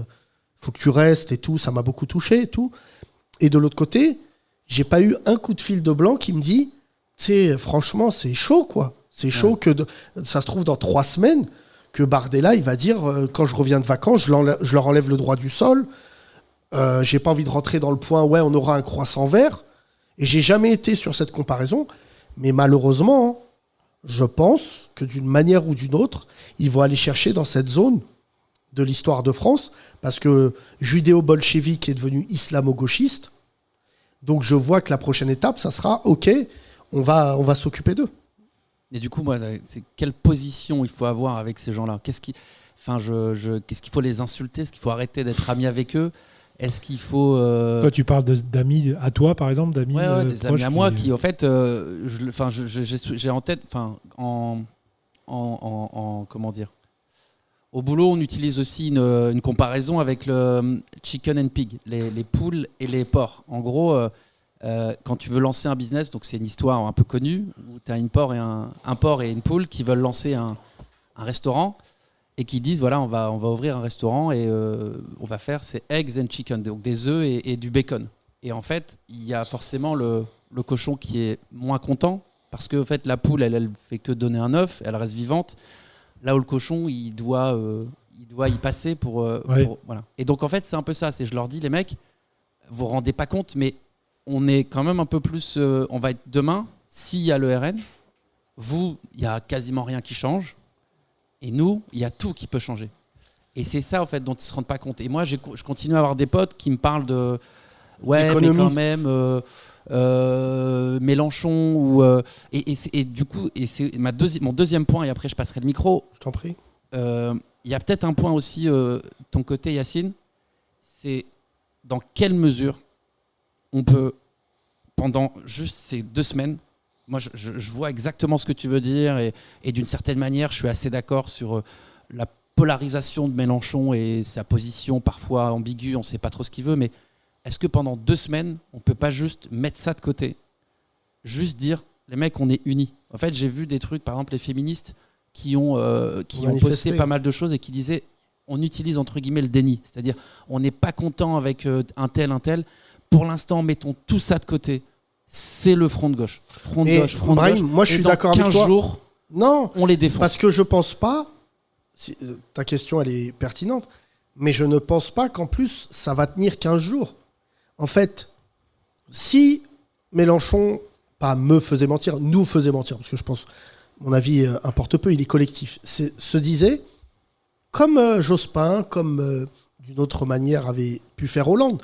« Faut que tu restes et tout. » Ça m'a beaucoup touché et tout. Et de l'autre côté, j'ai pas eu un coup de fil de Blanc qui me dit « Tu sais, franchement, c'est chaud, quoi. C'est chaud que ça se trouve dans 3 semaines que Bardella, il va dire quand je reviens de vacances, je leur enlève le droit du sol. J'ai pas envie de rentrer dans le point, ouais, on aura un croissant vert. Et j'ai jamais été sur cette comparaison. Mais malheureusement, je pense que d'une manière ou d'une autre, ils vont aller chercher dans cette zone de l'histoire de France, parce que judéo-bolchevique est devenu islamo-gauchiste. Donc je vois que la prochaine étape, ça sera OK, on va s'occuper d'eux. Et du coup, moi, c'est quelle position il faut avoir avec ces gens-là ? Qu'est-ce qu'il faut les insulter ? Est-ce qu'il faut arrêter d'être amis avec eux ? Est-ce qu'il faut... Toi, tu parles d'amis à toi, par exemple, d'amis des amis à moi qui, en fait, j'ai en tête, comment dire ? Au boulot, on utilise aussi une comparaison avec le chicken and pig, les poules et les porcs. En gros, quand tu veux lancer un business, donc c'est une histoire un peu connue, où tu as un porc et une poule qui veulent lancer un restaurant et qui disent, voilà, on va ouvrir un restaurant et on va faire ces eggs and chicken, donc des œufs et du bacon. Et en fait, il y a forcément le cochon qui est moins content, parce que en fait, la poule, elle fait que donner un œuf, elle reste vivante. Là où le cochon, il doit y passer pour voilà. Et donc en fait, c'est un peu ça. Je leur dis, les mecs, vous vous rendez pas compte, mais on est quand même un peu plus. On va être demain, s'il y a le RN, vous, il y a quasiment rien qui change, et nous, il y a tout qui peut changer. Et c'est ça en fait dont ils se rendent pas compte. Et moi, je continue à avoir des potes qui me parlent de l'économie. Mais quand même. Mélenchon et du coup c'est mon deuxième point, et après je passerai le micro. Je t'en prie. Il y a peut-être un point aussi ton côté, Yacine, c'est dans quelle mesure on peut, pendant juste ces 2 semaines, moi je vois exactement ce que tu veux dire, et d'une certaine manière je suis assez d'accord sur la polarisation de Mélenchon et sa position parfois ambiguë, on ne sait pas trop ce qu'il veut, mais est-ce que pendant 2 semaines, on ne peut pas juste mettre ça de côté ? Juste dire, les mecs, on est unis. En fait, j'ai vu des trucs, par exemple, les féministes qui ont posté pas mal de choses et qui disaient, on utilise entre guillemets le déni. C'est-à-dire, on n'est pas content avec un tel. Pour l'instant, mettons tout ça de côté. C'est le front de gauche. Front de gauche. Moi, je suis d'accord avec toi. Dans 15 jours, non, on les défonce. Parce que je pense pas, ta question, elle est pertinente, mais je ne pense pas qu'en plus, ça va tenir 15 jours. En fait, si Mélenchon, pas me faisait mentir, nous faisait mentir, parce que je pense, mon avis importe peu, il est collectif, se disait, comme Jospin, comme d'une autre manière avait pu faire Hollande.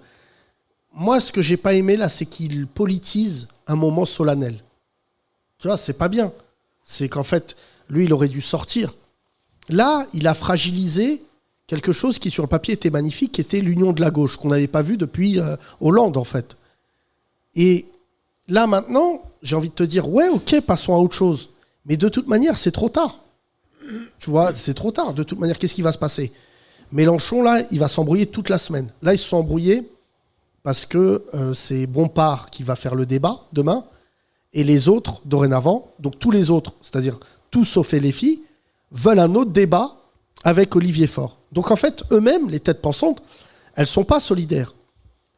Moi, ce que j'ai pas aimé là, c'est qu'il politise un moment solennel. Tu vois, c'est pas bien. C'est qu'en fait, lui, il aurait dû sortir. Là, il a fragilisé quelque chose qui, sur le papier, était magnifique, qui était l'union de la gauche, qu'on n'avait pas vu depuis Hollande, en fait. Et là, maintenant, j'ai envie de te dire, ouais, ok, passons à autre chose. Mais de toute manière, c'est trop tard. Tu vois, c'est trop tard. De toute manière, qu'est-ce qui va se passer ? Mélenchon, là, il va s'embrouiller toute la semaine. Là, ils se sont embrouillés parce que c'est Bompard qui va faire le débat demain, et les autres, dorénavant, donc tous les autres, c'est-à-dire tous sauf les filles, veulent un autre débat avec Olivier Faure. Donc en fait, eux-mêmes, les têtes pensantes, elles ne sont pas solidaires.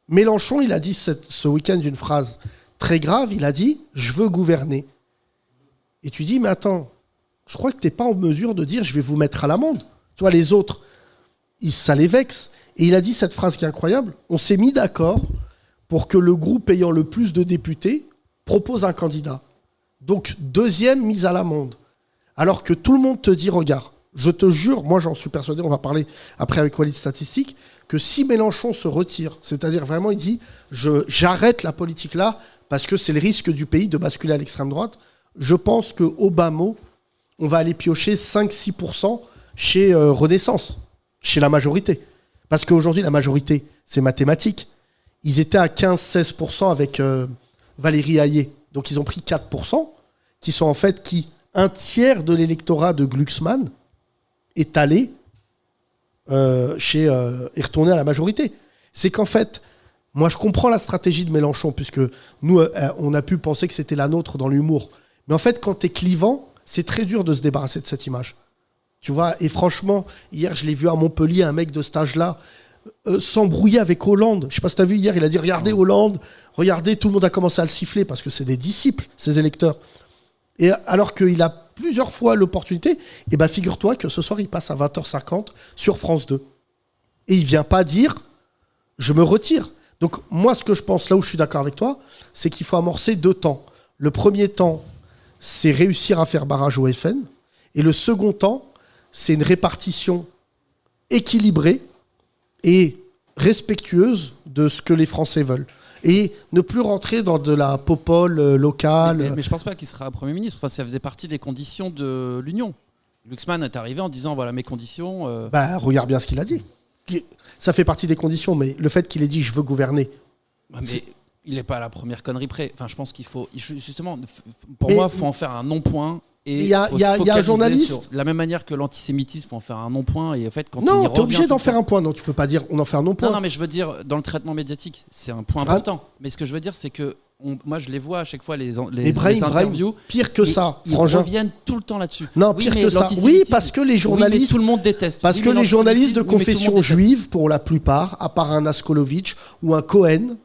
Mélenchon, il a dit ce week-end une phrase très grave, il a dit « je veux gouverner ». Et tu dis « mais attends, je crois que tu n'es pas en mesure de dire « je vais vous mettre à l'amende ». Tu vois, les autres, ça les vexe. Et il a dit cette phrase qui est incroyable, « on s'est mis d'accord pour que le groupe ayant le plus de députés propose un candidat. Donc deuxième mise à l'amende. Alors que tout le monde te dit « regarde, je te jure, moi j'en suis persuadé, on va parler après avec Walid Statistique, que si Mélenchon se retire, c'est-à-dire vraiment il dit j'arrête la politique là parce que c'est le risque du pays de basculer à l'extrême droite, je pense qu'au bas mot, on va aller piocher 5-6% chez Renaissance, chez la majorité. Parce qu'aujourd'hui, la majorité, c'est mathématique. Ils étaient à 15-16% avec Valérie Hayé. Donc ils ont pris 4%, qui sont en fait un tiers de l'électorat de Glucksmann est allé est retourné à la majorité. C'est qu'en fait, moi je comprends la stratégie de Mélenchon, puisque nous, on a pu penser que c'était la nôtre dans l'humour. Mais en fait, quand t'es clivant, c'est très dur de se débarrasser de cette image. Tu vois, et franchement, hier, je l'ai vu à Montpellier, un mec de cet âge-là, s'embrouiller avec Hollande. Je sais pas si t'as vu hier, il a dit « Regardez Hollande, regardez », tout le monde a commencé à le siffler, parce que c'est des disciples, ces électeurs. Et alors qu'il a plusieurs fois l'opportunité. Et ben figure-toi que ce soir, il passe à 20h50 sur France 2. Et il vient pas dire « je me retire ». Donc moi, ce que je pense, là où je suis d'accord avec toi, c'est qu'il faut amorcer 2 temps. Le premier temps, c'est réussir à faire barrage au FN. Et le second temps, c'est une répartition équilibrée et respectueuse de ce que les Français veulent. Et ne plus rentrer dans de la popole locale. Mais je pense pas qu'il sera Premier ministre. Enfin, ça faisait partie des conditions de l'Union. Luxman est arrivé en disant voilà mes conditions. Regarde bien ce qu'il a dit. Ça fait partie des conditions, mais le fait qu'il ait dit je veux gouverner. Mais il n'est pas à la première connerie près. Enfin, je pense qu'il faut justement, pour moi, il faut en faire un non-point. Et il y a un journaliste. De la même manière que l'antisémitisme, il faut en faire un non-point. Et en fait, quand non, tu es obligé d'en faire un point. Non, tu peux pas dire on en fait un non-point. Non, mais je veux dire, dans le traitement médiatique, c'est un point important. Mais ce que je veux dire, c'est que moi, je les vois à chaque fois, les interviews. Pire que ça, ils reviennent tout le temps là-dessus. Non, pire que ça. Oui, parce que les journalistes. Tout le monde déteste. Parce que les journalistes de confession juive, pour la plupart, à part un Askolovitch ou un Cohen,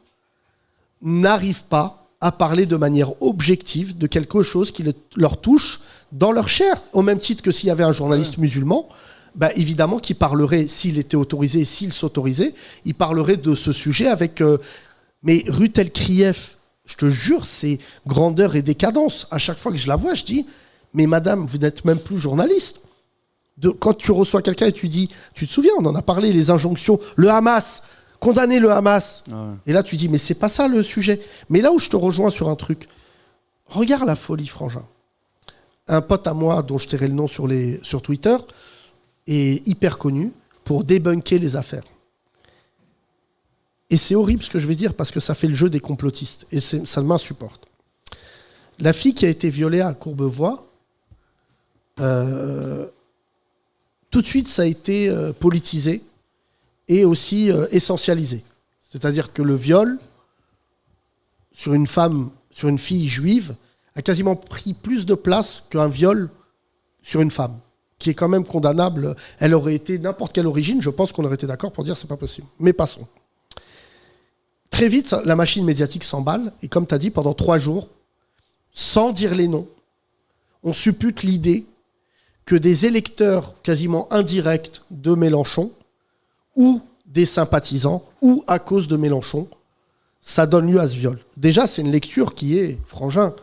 n'arrivent pas à parler de manière objective de quelque chose qui leur touche dans leur chair, au même titre que s'il y avait un journaliste musulman, évidemment qu'il parlerait, s'il était autorisé, s'il s'autorisait, il parlerait de ce sujet avec... Mais Ruth El-Krief, je te jure, c'est grandeur et décadence. À chaque fois que je la vois, je dis, mais madame, vous n'êtes même plus journaliste. Quand tu reçois quelqu'un et tu dis, tu te souviens, on en a parlé, les injonctions, le Hamas, condamner le Hamas. Ouais. Et là, tu dis, mais c'est pas ça le sujet. Mais là où je te rejoins sur un truc, regarde la folie, Frangin. Un pote à moi, dont je tairai le nom sur Twitter, est hyper connu pour débunker les affaires. Et c'est horrible ce que je vais dire, parce que ça fait le jeu des complotistes. Et ça m'insupporte. La fille qui a été violée à Courbevoie, tout de suite, ça a été politisé et aussi essentialisé. C'est-à-dire que le viol sur une femme, sur une fille juive, a quasiment pris plus de place qu'un viol sur une femme, qui est quand même condamnable. Elle aurait été n'importe quelle origine, je pense qu'on aurait été d'accord pour dire c'est pas possible. Mais passons. Très vite, la machine médiatique s'emballe, et comme tu as dit, pendant 3 jours, sans dire les noms, on suppute l'idée que des électeurs quasiment indirects de Mélenchon, ou des sympathisants, ou à cause de Mélenchon, ça donne lieu à ce viol. Déjà, c'est une lecture qui est, Frangin,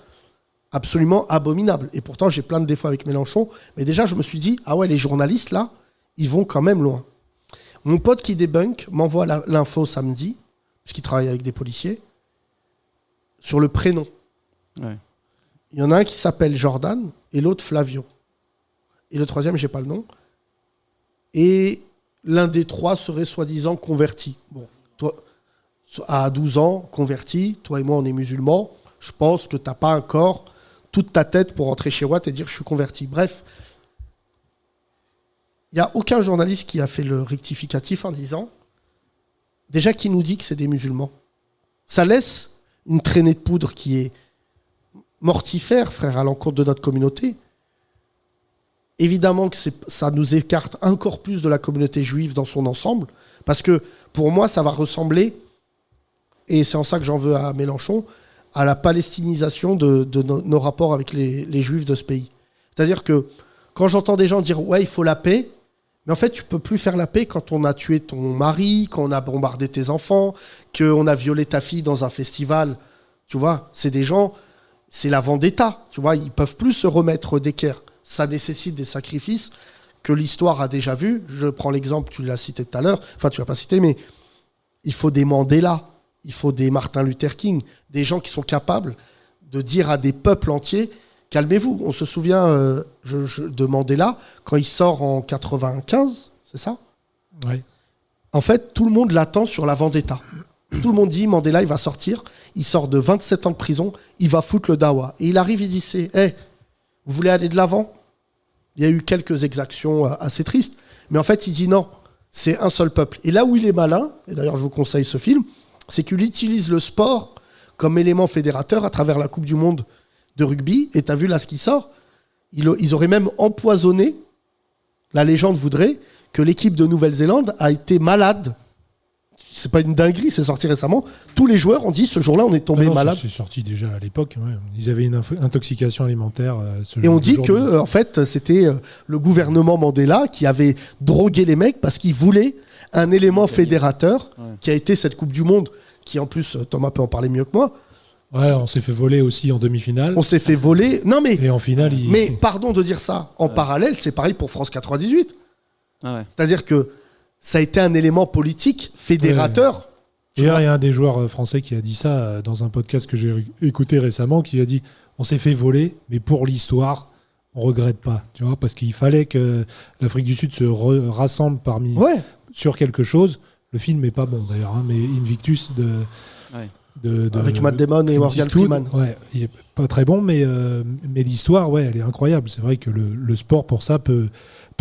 absolument abominable. Et pourtant, j'ai plein de défauts avec Mélenchon. Mais déjà, je me suis dit, ah ouais, les journalistes, là, ils vont quand même loin. Mon pote qui débunk m'envoie l'info samedi, puisqu'il travaille avec des policiers, sur le prénom. Ouais. Il y en a un qui s'appelle Jordan et l'autre Flavio. Et le troisième, j'ai pas le nom. Et l'un des 3 serait soi-disant converti. Bon, toi, à 12 ans, converti, toi et moi, on est musulmans. Je pense que t'as pas encore toute ta tête pour rentrer chez Watt et dire je suis converti. Bref, il n'y a aucun journaliste qui a fait le rectificatif en disant déjà qui nous dit que c'est des musulmans. Ça laisse une traînée de poudre qui est mortifère, frère, à l'encontre de notre communauté. Évidemment que ça nous écarte encore plus de la communauté juive dans son ensemble, parce que pour moi, ça va ressembler, et c'est en ça que j'en veux à Mélenchon, à la palestinisation de nos rapports avec les juifs de ce pays. C'est-à-dire que quand j'entends des gens dire « ouais, il faut la paix », mais en fait, tu peux plus faire la paix quand on a tué ton mari, quand on a bombardé tes enfants, qu'on a violé ta fille dans un festival. Tu vois, c'est des gens, c'est la vendetta. Tu vois, ils peuvent plus se remettre d'équerre. Ça nécessite des sacrifices que l'histoire a déjà vus. Je prends l'exemple, tu l'as cité tout à l'heure, enfin tu l'as pas cité, mais il faut des Mandela, il faut des Martin Luther King, des gens qui sont capables de dire à des peuples entiers « calmez-vous ». On se souvient de Mandela, quand il sort en 95, c'est ça ? Oui. En fait, tout le monde l'attend sur la vendetta. Tout le monde dit « Mandela, il va sortir, il sort de 27 ans de prison, il va foutre le dawa ». Et il arrive, il dit « hey, vous voulez aller de l'avant ?» Il y a eu quelques exactions assez tristes, mais en fait, il dit non, c'est un seul peuple. Et là où il est malin, et d'ailleurs je vous conseille ce film, c'est qu'il utilise le sport comme élément fédérateur à travers la Coupe du Monde de rugby. Et tu as vu là ce qui sort ? Ils auraient même empoisonné, la légende voudrait, que l'équipe de Nouvelle-Zélande a été malade. c'est pas une dinguerie, c'est sorti récemment. Tous les joueurs ont dit ce jour-là, on est tombé malade. C'est sorti déjà à l'époque. Ouais. Ils avaient une intoxication alimentaire. Et on dit que en fait, c'était le gouvernement Mandela qui avait drogué les mecs parce qu'il voulait un élément fédérateur qui a été cette Coupe du Monde, qui en plus, Thomas peut en parler mieux que moi. Ouais, on s'est fait voler aussi en demi-finale. On s'est fait voler. Non mais. Et en finale, Mais pardon de dire ça. En parallèle, c'est pareil pour France 98. C'est-à-dire que ça a été un élément politique fédérateur. Et il y a un des joueurs français qui a dit ça dans un podcast que j'ai écouté récemment, qui a dit on s'est fait voler, mais pour l'histoire, on regrette pas, tu vois, parce qu'il fallait que l'Afrique du Sud se rassemble sur quelque chose. Le film est pas bon d'ailleurs, hein, mais Invictus avec Matt Damon et Morgan Freeman. Ouais, il est pas très bon, mais l'histoire, elle est incroyable. C'est vrai que le sport pour ça peut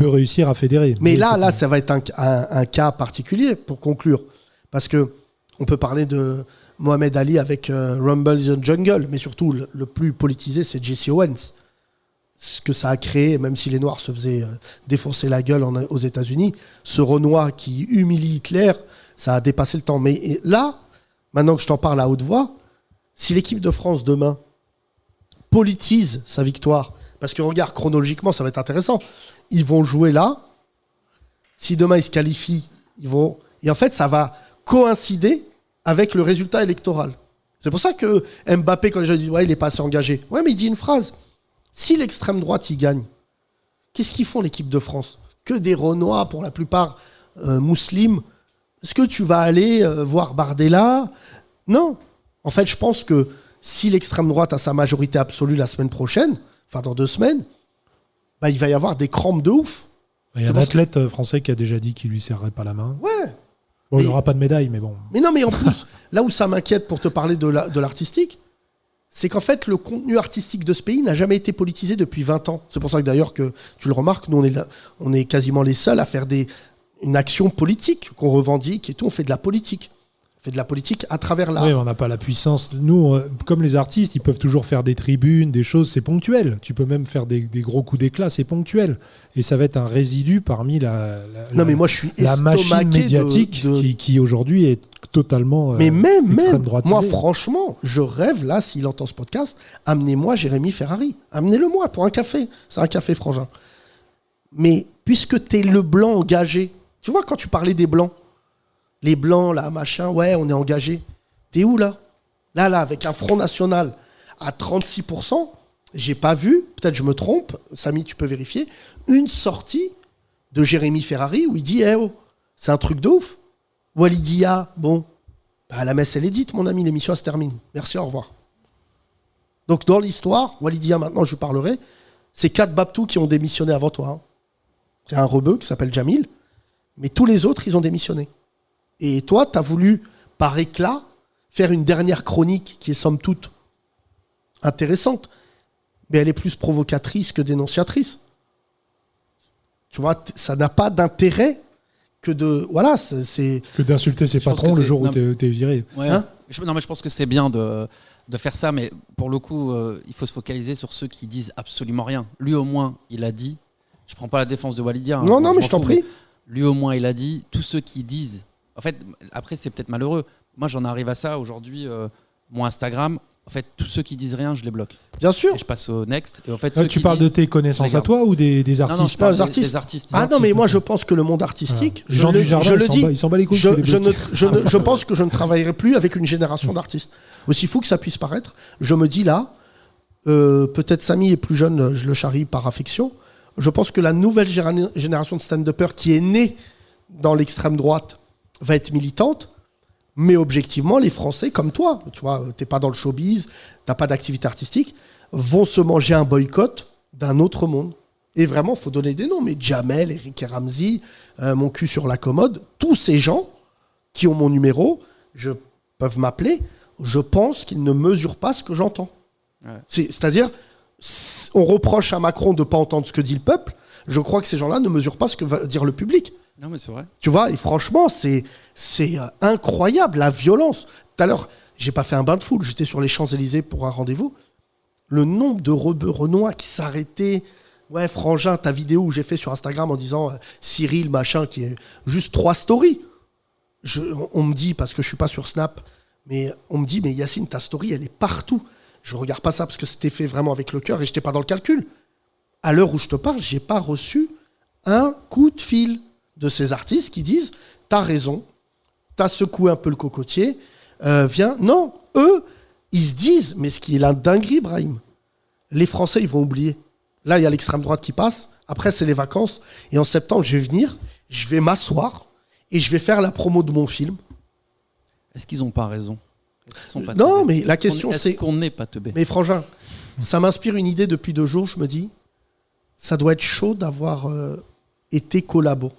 réussir à fédérer. Mais là, ça va être un cas particulier pour conclure, parce que on peut parler de Mohamed Ali avec Rumble in the Jungle, mais surtout le plus politisé, c'est Jesse Owens. Ce que ça a créé, même si les Noirs se faisaient défoncer la gueule aux États-Unis, ce Renoir qui humilie Hitler, ça a dépassé le temps. Mais là, maintenant que je t'en parle à haute voix, si l'équipe de France demain politise sa victoire, parce que regarde, chronologiquement, ça va être intéressant. Ils vont jouer là. Si demain ils se qualifient, ils vont. Et en fait, ça va coïncider avec le résultat électoral. C'est pour ça que Mbappé, quand les gens disent ouais, il n'est pas assez engagé. Ouais, mais il dit une phrase. Si l'extrême droite y gagne, qu'est-ce qu'ils font l'équipe de France? Que des Renois, pour la plupart musulmans. Est-ce que tu vas aller voir Bardella? Non. En fait, je pense que si l'extrême droite a sa majorité absolue la semaine prochaine, enfin dans 2 semaines, bah, il va y avoir des crampes de ouf. Il y a un athlète français qui a déjà dit qu'il lui serrerait pas la main. Ouais. Bon, il n'aura pas de médaille, mais bon. Mais non, mais en plus, là où ça m'inquiète pour te parler de l'artistique, c'est qu'en fait, le contenu artistique de ce pays n'a jamais été politisé depuis 20 ans. C'est pour ça que d'ailleurs, que tu le remarques, nous, on est quasiment les seuls à faire une action politique qu'on revendique et tout. On fait de la politique. On fait de la politique à travers l'art. Oui, on n'a pas la puissance. Nous, comme les artistes, ils peuvent toujours faire des tribunes, des choses, c'est ponctuel. Tu peux même faire des gros coups d'éclat, c'est ponctuel. Et ça va être un résidu parmi la moi, je suis machine médiatique qui aujourd'hui est totalement mais même droitisée. Moi, franchement, je rêve, là, s'il entend ce podcast, amenez-moi Jérémy Ferrari. Amenez-le-moi pour un café. C'est un café, frangin. Mais puisque t'es le blanc engagé, tu vois, quand tu parlais des blancs, les blancs, là, machin, ouais, on est engagé. T'es où, là? Là, avec un Front National à 36%, j'ai pas vu, peut-être je me trompe, Samy, tu peux vérifier, une sortie de Jérémy Ferrari où il dit c'est un truc de ouf. Walidia, bon, bah, la messe, elle est dite, mon ami, l'émission, elle se termine. Merci, au revoir. Donc, dans l'histoire, Walidia, maintenant, je parlerai, c'est 4 Babtou qui ont démissionné avant toi. Hein. Il y a un rebeu qui s'appelle Jamil, mais tous les autres, ils ont démissionné. Et toi, tu as voulu, par éclat, faire une dernière chronique qui est somme toute intéressante, mais elle est plus provocatrice que dénonciatrice. Tu vois, ça n'a pas d'intérêt que de... Voilà, c'est... Que d'insulter ses patrons le jour où t'es viré. Ouais. Hein? Non, mais je pense que c'est bien de faire ça, mais pour le coup, il faut se focaliser sur ceux qui disent absolument rien. Lui, au moins, il a dit... Je prends pas la défense de Walidia. Non, mais je t'en prie. Lui, au moins, il a dit, tous ceux qui disent... En fait, après, c'est peut-être malheureux. Moi, j'en arrive à ça aujourd'hui. Mon Instagram, en fait, tous ceux qui disent rien, je les bloque. Bien sûr. Et je passe au next. Et en fait, tu parles de tes connaissances à toi ou des artistes? Non, je parle des artistes. Ah non, mais moi, je pense que le monde artistique... Les gens du jardin, ils s'en bat les couilles. Je pense que je ne travaillerai plus avec une génération d'artistes. Aussi fou que ça puisse paraître, je me dis là, peut-être Samy est plus jeune, je le charrie par affection, je pense que la nouvelle génération de stand-uppers qui est née dans l'extrême droite va être militante, mais objectivement, les Français, comme toi, tu vois, t'es pas dans le showbiz, t'as pas d'activité artistique, vont se manger un boycott d'un autre monde. Et vraiment, faut donner des noms, mais Jamel, Eric et Ramsey, mon cul sur la commode, tous ces gens qui ont mon numéro, peuvent m'appeler, je pense qu'ils ne mesurent pas ce que j'entends. Ouais. C'est-à-dire, on reproche à Macron de ne pas entendre ce que dit le peuple, je crois que ces gens-là ne mesurent pas ce que va dire le public. Non, mais c'est vrai. Tu vois, et franchement, c'est incroyable, la violence. Tout à l'heure, j'ai pas fait un bain de foule, j'étais sur les Champs-Élysées pour un rendez-vous. Le nombre de rebeux renois qui s'arrêtaient. Ouais, Frangin, ta vidéo où j'ai fait sur Instagram en disant Cyril, machin, qui est juste 3 stories. on me dit, parce que je suis pas sur Snap, mais on me dit, mais Yacine, ta story, elle est partout. Je regarde pas ça parce que c'était fait vraiment avec le cœur et j'étais pas dans le calcul. À l'heure où je te parle, j'ai pas reçu un coup de fil de ces artistes qui disent, t'as raison, t'as secoué un peu le cocotier, viens. Non, eux, ils se disent, mais ce qui est la dinguerie, Brahim, les Français, ils vont oublier. Là, il y a l'extrême droite qui passe. Après, c'est les vacances. Et en septembre, je vais venir, je vais m'asseoir et je vais faire la promo de mon film. Est-ce qu'ils n'ont pas raison? Non, mais la question, c'est... Est-ce qu'on n'est pas teubé? Mais frangin, ça m'inspire une idée depuis 2 jours. Je me dis, ça doit être chaud d'avoir été collabo.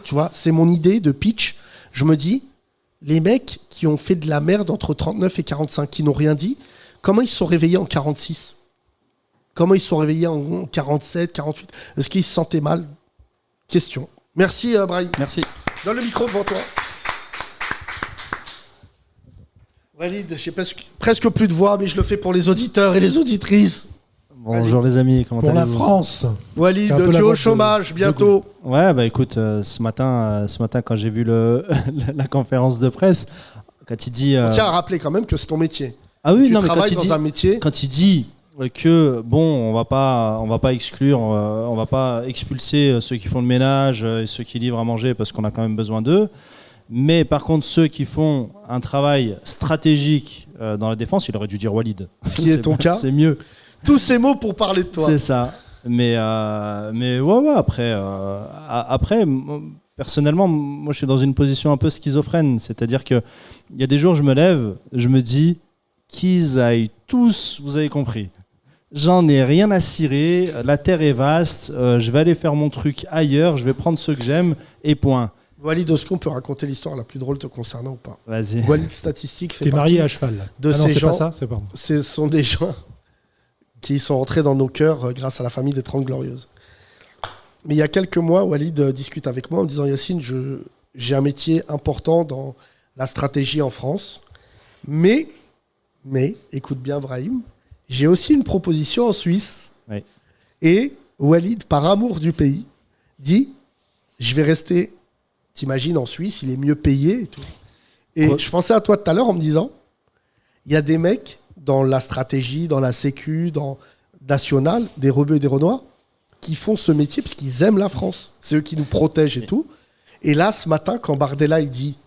Tu vois, c'est mon idée de pitch. Je me dis, les mecs qui ont fait de la merde entre 39 et 45, qui n'ont rien dit, comment ils se sont réveillés en 46? Comment ils se sont réveillés en 47, 48? Est-ce qu'ils se sentaient mal? Question. Merci, Brahim. Merci. Donne le micro devant toi. Walid, j'ai presque plus de voix, mais je le fais pour les auditeurs et les auditrices. Bonjour les amis, comment allez-vous? Pour la France. Walid, tu es au chômage bientôt. Ouais, bah écoute, ce matin quand j'ai vu la conférence de presse, quand il dit... On tient à rappeler quand même que c'est ton métier. Ah oui, tu non, mais travailles dans un métier. Quand il dit que bon, on va pas exclure, on va pas expulser ceux qui font le ménage et ceux qui livrent à manger parce qu'on a quand même besoin d'eux. Mais par contre, ceux qui font un travail stratégique dans la défense, il aurait dû dire Walid. Ce qui est ton cas. C'est mieux. Tous ces mots pour parler de toi. C'est ça. Mais ouais, après, personnellement, moi je suis dans une position un peu schizophrène. C'est-à-dire qu'il y a des jours, je me lève, je me dis qu'ils aillent tous, vous avez compris. J'en ai rien à cirer, la terre est vaste, je vais aller faire mon truc ailleurs, je vais prendre ceux que j'aime et point. Walid, est-ce qu'on peut raconter l'histoire la plus drôle te concernant ou pas? Vas-y. Walid Statistique fait T'es partie marié à cheval. de Ah non, ces c'est gens. pas ça, c'est pardon. Ce sont des gens qui sont entrés dans nos cœurs grâce à la famille des 30 Glorieuses. Mais il y a quelques mois, Walid discute avec moi en me disant, Yacine, j'ai un métier important dans la stratégie en France, mais écoute bien Brahim, j'ai aussi une proposition en Suisse. Oui. Et Walid, par amour du pays, dit, je vais rester, t'imagines, en Suisse, il est mieux payé et tout. Et je pensais à toi tout à l'heure en me disant, il y a des mecs dans la stratégie, dans la sécu, dans National, des rebeux et des renois, qui font ce métier parce qu'ils aiment la France. C'est eux qui nous protègent et tout. Et là, ce matin, quand Bardella, il dit,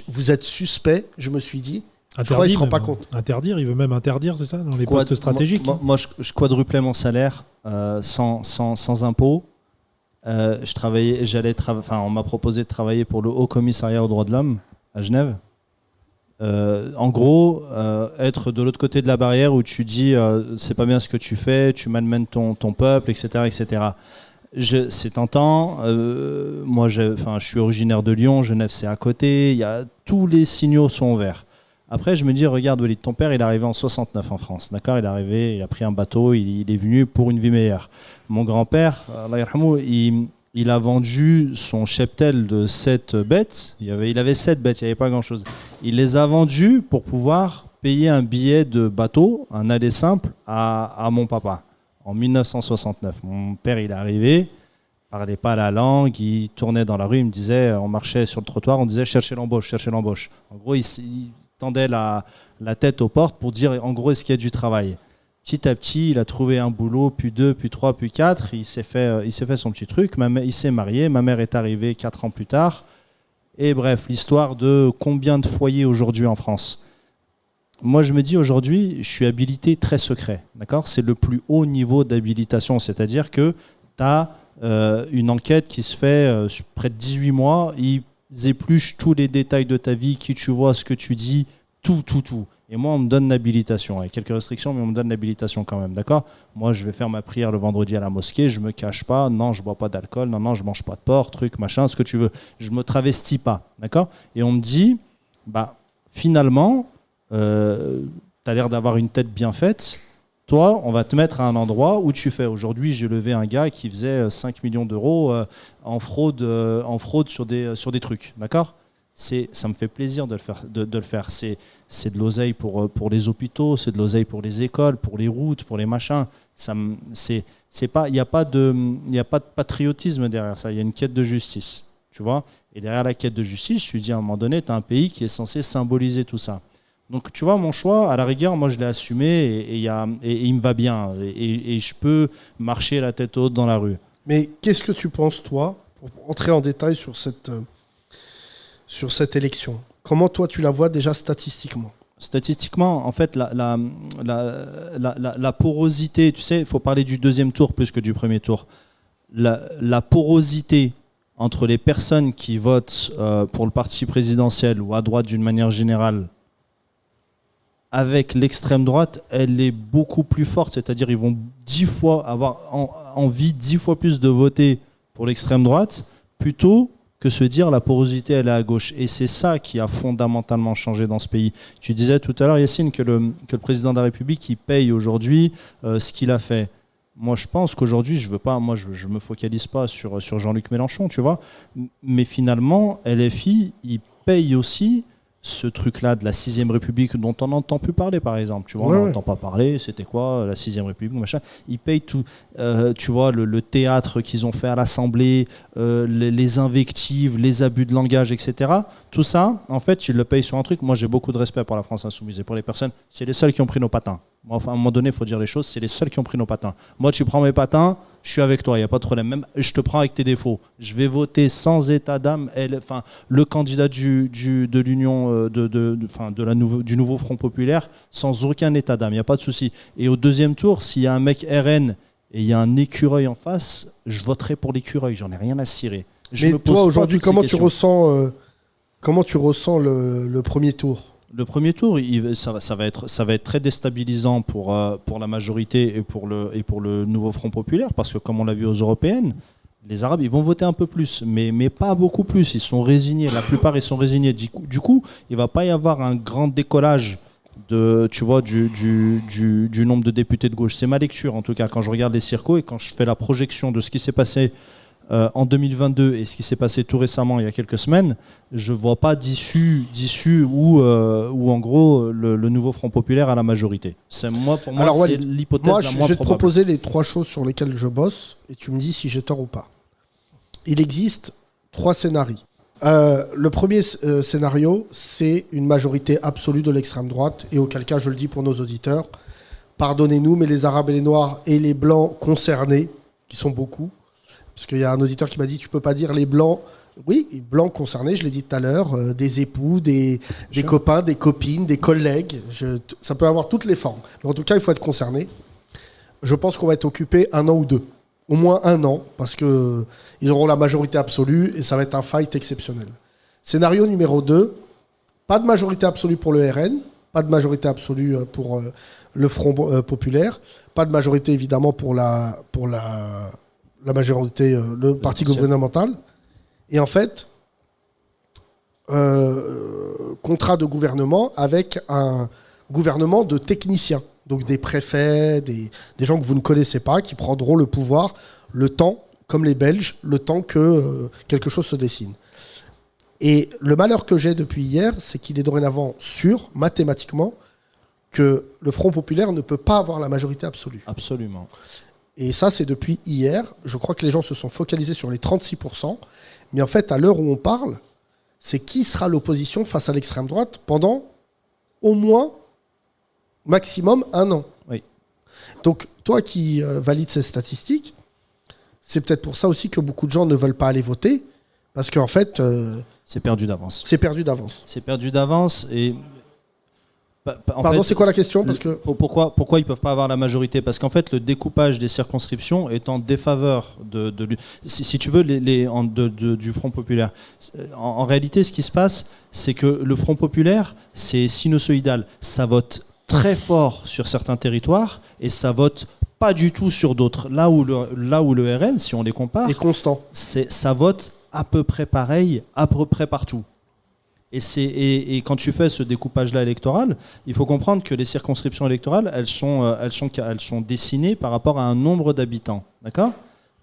vous êtes suspect, je me suis dit, je crois qu'il ne se rend pas compte. Interdire, il veut même interdire, c'est ça, dans les postes stratégiques. Moi, je quadruplais mon salaire sans impôt. On m'a proposé de travailler pour le Haut Commissariat aux droits de l'homme à Genève. En gros, être de l'autre côté de la barrière où tu dis c'est pas bien ce que tu fais, tu malmènes ton peuple, etc., etc. C'est tentant. Moi, je suis originaire de Lyon, Genève c'est à côté. Tous les signaux sont verts. Après, je me dis, regarde Walid, ton père, il est arrivé en 69 en France, d'accord? Il est arrivé, il a pris un bateau, il est venu pour une vie meilleure. Mon grand-père, Allah yarhamou, il a vendu son cheptel de 7 bêtes. Il avait 7 bêtes, il n'y avait pas grand-chose. Il les a vendues pour pouvoir payer un billet de bateau, un aller simple, à mon papa, en 1969. Mon père, il est arrivé, il ne parlait pas la langue, il tournait dans la rue, il me disait, on marchait sur le trottoir, on disait, cherchez l'embauche, cherchez l'embauche. En gros, il tendait la tête aux portes pour dire, en gros, est-ce qu'il y a du travail? Petit à petit, il a trouvé un boulot, puis 2, puis 3, puis 4. Il s'est fait son petit truc. Il s'est marié. Ma mère est arrivée 4 ans plus tard. Et bref, l'histoire de combien de foyers aujourd'hui en France. Moi, je me dis aujourd'hui, je suis habilité très secret. D'accord ? C'est le plus haut niveau d'habilitation. C'est-à-dire que tu as une enquête qui se fait près de 18 mois. Ils épluchent tous les détails de ta vie, qui tu vois, ce que tu dis, tout. Et moi, on me donne l'habilitation, avec quelques restrictions, mais on me donne l'habilitation quand même, d'accord? Moi, je vais faire ma prière le vendredi à la mosquée, je me cache pas, non, je bois pas d'alcool, non, je mange pas de porc, truc, machin, ce que tu veux. Je me travestis pas, d'accord? Et on me dit, finalement, t'as l'air d'avoir une tête bien faite, toi, on va te mettre à un endroit où tu fais. Aujourd'hui, j'ai levé un gars qui faisait 5 millions d'euros en fraude sur des trucs, d'accord? Ça me fait plaisir de le faire. C'est de l'oseille pour les hôpitaux, c'est de l'oseille pour les écoles, pour les routes, pour les machins. Il n'y a pas de patriotisme derrière ça. Il y a une quête de justice. tu vois. Et derrière la quête de justice, je me dis à un moment donné, tu as un pays qui est censé symboliser tout ça. Donc tu vois, mon choix, à la rigueur, moi je l'ai assumé et il me va bien. Et je peux marcher la tête haute dans la rue. Mais qu'est-ce que tu penses, toi, pour entrer en détail sur cette élection? Comment toi tu la vois déjà statistiquement? Statistiquement, en fait, la porosité, tu sais, il faut parler du deuxième tour plus que du premier tour. La porosité entre les personnes qui votent pour le parti présidentiel ou à droite d'une manière générale avec l'extrême droite, elle est beaucoup plus forte. C'est-à-dire ils vont 10 fois avoir envie 10 fois plus de voter pour l'extrême droite plutôt que se dire la porosité elle est à gauche. Et c'est ça qui a fondamentalement changé dans ce pays. Tu disais tout à l'heure, Yacine, que le président de la République il paye aujourd'hui ce qu'il a fait. Moi, je pense qu'aujourd'hui, je me focalise pas sur Jean-Luc Mélenchon, tu vois. Mais finalement, LFI, il paye aussi ce truc-là de la 6ème République dont on n'entend plus parler, par exemple. Tu vois, on n'entend pas parler, c'était quoi, la 6ème République, machin. Ils payent tout, tu vois, le théâtre qu'ils ont fait à l'Assemblée, les invectives, les abus de langage, etc. Tout ça, en fait, ils le payent sur un truc. Moi, j'ai beaucoup de respect pour la France Insoumise et pour les personnes. C'est les seuls qui ont pris nos patins. Moi, enfin, à un moment donné, il faut dire les choses, c'est les seuls qui ont pris nos patins. Moi, tu prends mes patins, je suis avec toi, il n'y a pas de problème. Même je te prends avec tes défauts. Je vais voter sans état d'âme. Le candidat de l'Union, du nouveau Front Populaire, sans aucun état d'âme, il n'y a pas de souci. Et au deuxième tour, s'il y a un mec RN et il y a un écureuil en face, je voterai pour l'écureuil, j'en ai rien à cirer. Mais toi, aujourd'hui, comment tu ressens le premier tour? Le premier tour, ça va être très déstabilisant pour la majorité et pour le nouveau Front Populaire, parce que comme on l'a vu aux européennes, les Arabes, ils vont voter un peu plus, mais pas beaucoup plus. Ils sont résignés, la plupart ils sont résignés. Du coup, il va pas y avoir un grand décollage du nombre de députés de gauche. C'est ma lecture, en tout cas, quand je regarde les circos et quand je fais la projection de ce qui s'est passé en 2022 et ce qui s'est passé tout récemment il y a quelques semaines, je ne vois pas d'issue où en gros le nouveau Front Populaire a la majorité. Pour moi, c'est l'hypothèse la moins probable. Je vais te proposer les 3 choses sur lesquelles je bosse et tu me dis si j'ai tort ou pas. Il existe 3 scénarios. Le premier scénario, c'est une majorité absolue de l'extrême droite, et auquel cas, je le dis pour nos auditeurs, pardonnez-nous, mais les Arabes et les Noirs et les Blancs concernés, qui sont beaucoup, parce qu'il y a un auditeur qui m'a dit tu peux pas dire les Blancs. Oui, les Blancs concernés, je l'ai dit tout à l'heure, des époux, des copains, des copines, des collègues, ça peut avoir toutes les formes. Mais en tout cas, il faut être concerné. Je pense qu'on va être occupé 1 an ou 2. Au moins 1 an, parce qu'ils auront la majorité absolue et ça va être un fight exceptionnel. Scénario numéro 2, pas de majorité absolue pour le RN, pas de majorité absolue pour le Front Populaire, pas de majorité évidemment pour la majorité, le parti gouvernemental. Et en fait, contrat de gouvernement avec un gouvernement de techniciens. Donc des préfets, des gens que vous ne connaissez pas, qui prendront le pouvoir le temps, comme les Belges, le temps que quelque chose se dessine. Et le malheur que j'ai depuis hier, c'est qu'il est dorénavant sûr, mathématiquement, que le Front Populaire ne peut pas avoir la majorité absolue. Absolument. Et ça, c'est depuis hier. Je crois que les gens se sont focalisés sur les 36%. Mais en fait, à l'heure où on parle, c'est qui sera l'opposition face à l'extrême droite pendant au moins maximum 1 an. Oui. Donc, toi qui valides ces statistiques, c'est peut-être pour ça aussi que beaucoup de gens ne veulent pas aller voter, parce qu'en fait... c'est perdu d'avance. C'est perdu d'avance. C'est perdu d'avance et... Pardon, c'est quoi la question? Parce que... Pourquoi ils ne peuvent pas avoir la majorité? Parce qu'en fait, le découpage des circonscriptions est en défaveur si tu veux, du Front Populaire. En réalité, ce qui se passe, c'est que le Front Populaire, c'est sinusoïdal. Ça vote très fort sur certains territoires et ça vote pas du tout sur d'autres. Là où le RN, si on les compare, est constant. Ça vote à peu près pareil, à peu près partout. Et quand tu fais ce découpage-là électoral, il faut comprendre que les circonscriptions électorales, elles sont dessinées par rapport à un nombre d'habitants. D'accord ?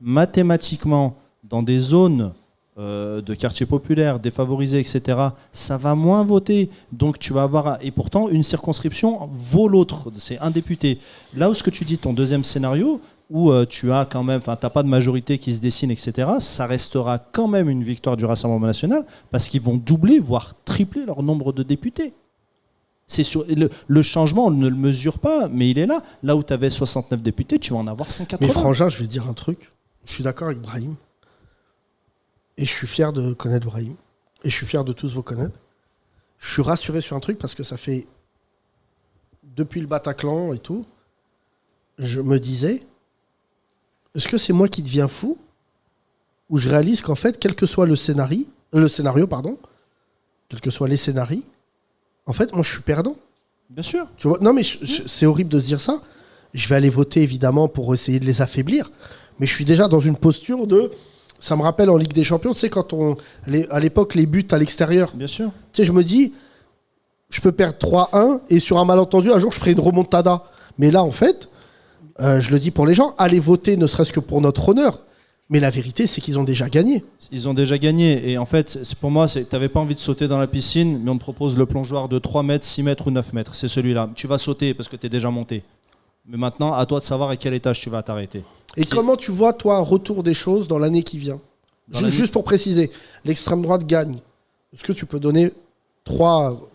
Mathématiquement, dans des zones de quartiers populaires, défavorisés, etc., ça va moins voter. Donc tu vas avoir... Et pourtant, une circonscription vaut l'autre. C'est un député. Là où ce que tu dis, ton deuxième scénario, où tu as quand même, t'as pas de majorité qui se dessine, etc., ça restera quand même une victoire du Rassemblement national parce qu'ils vont doubler, voire tripler leur nombre de députés. C'est sur, le changement, on ne le mesure pas, mais il est là. Là où tu avais 69 députés, tu vas en avoir 180. Mais Frangin, je vais dire un truc. Je suis d'accord avec Brahim. Et je suis fier de connaître Brahim. Et je suis fier de tous vous connaître. Je suis rassuré sur un truc parce que ça fait... Depuis le Bataclan et tout, je me disais... Est-ce que c'est moi qui deviens fou ou je réalise qu'en fait, quel que soit le scénario, quels que soient les scénarios, en fait, moi, je suis perdant. Bien sûr. Tu vois, non, mais c'est horrible de se dire ça. Je vais aller voter, évidemment, pour essayer de les affaiblir. Mais je suis déjà dans une posture de... Ça me rappelle en Ligue des Champions, tu sais, quand à l'époque, les buts à l'extérieur. Bien sûr. Tu sais, je me dis, je peux perdre 3-1 et sur un malentendu, un jour, je ferai une remontada. Mais là, en fait... je le dis pour les gens, allez voter ne serait-ce que pour notre honneur. Mais la vérité, c'est qu'ils ont déjà gagné. Ils ont déjà gagné. Et en fait, pour moi, tu n'avais pas envie de sauter dans la piscine, mais on te propose le plongeoir de 3 mètres, 6 mètres ou 9 mètres. C'est celui-là. Tu vas sauter parce que tu es déjà monté. Mais maintenant, à toi de savoir à quel étage tu vas t'arrêter. Et comment tu vois, toi, un retour des choses dans l'année qui vient ? Juste pour préciser, l'extrême droite gagne. Est-ce que tu peux donner 3...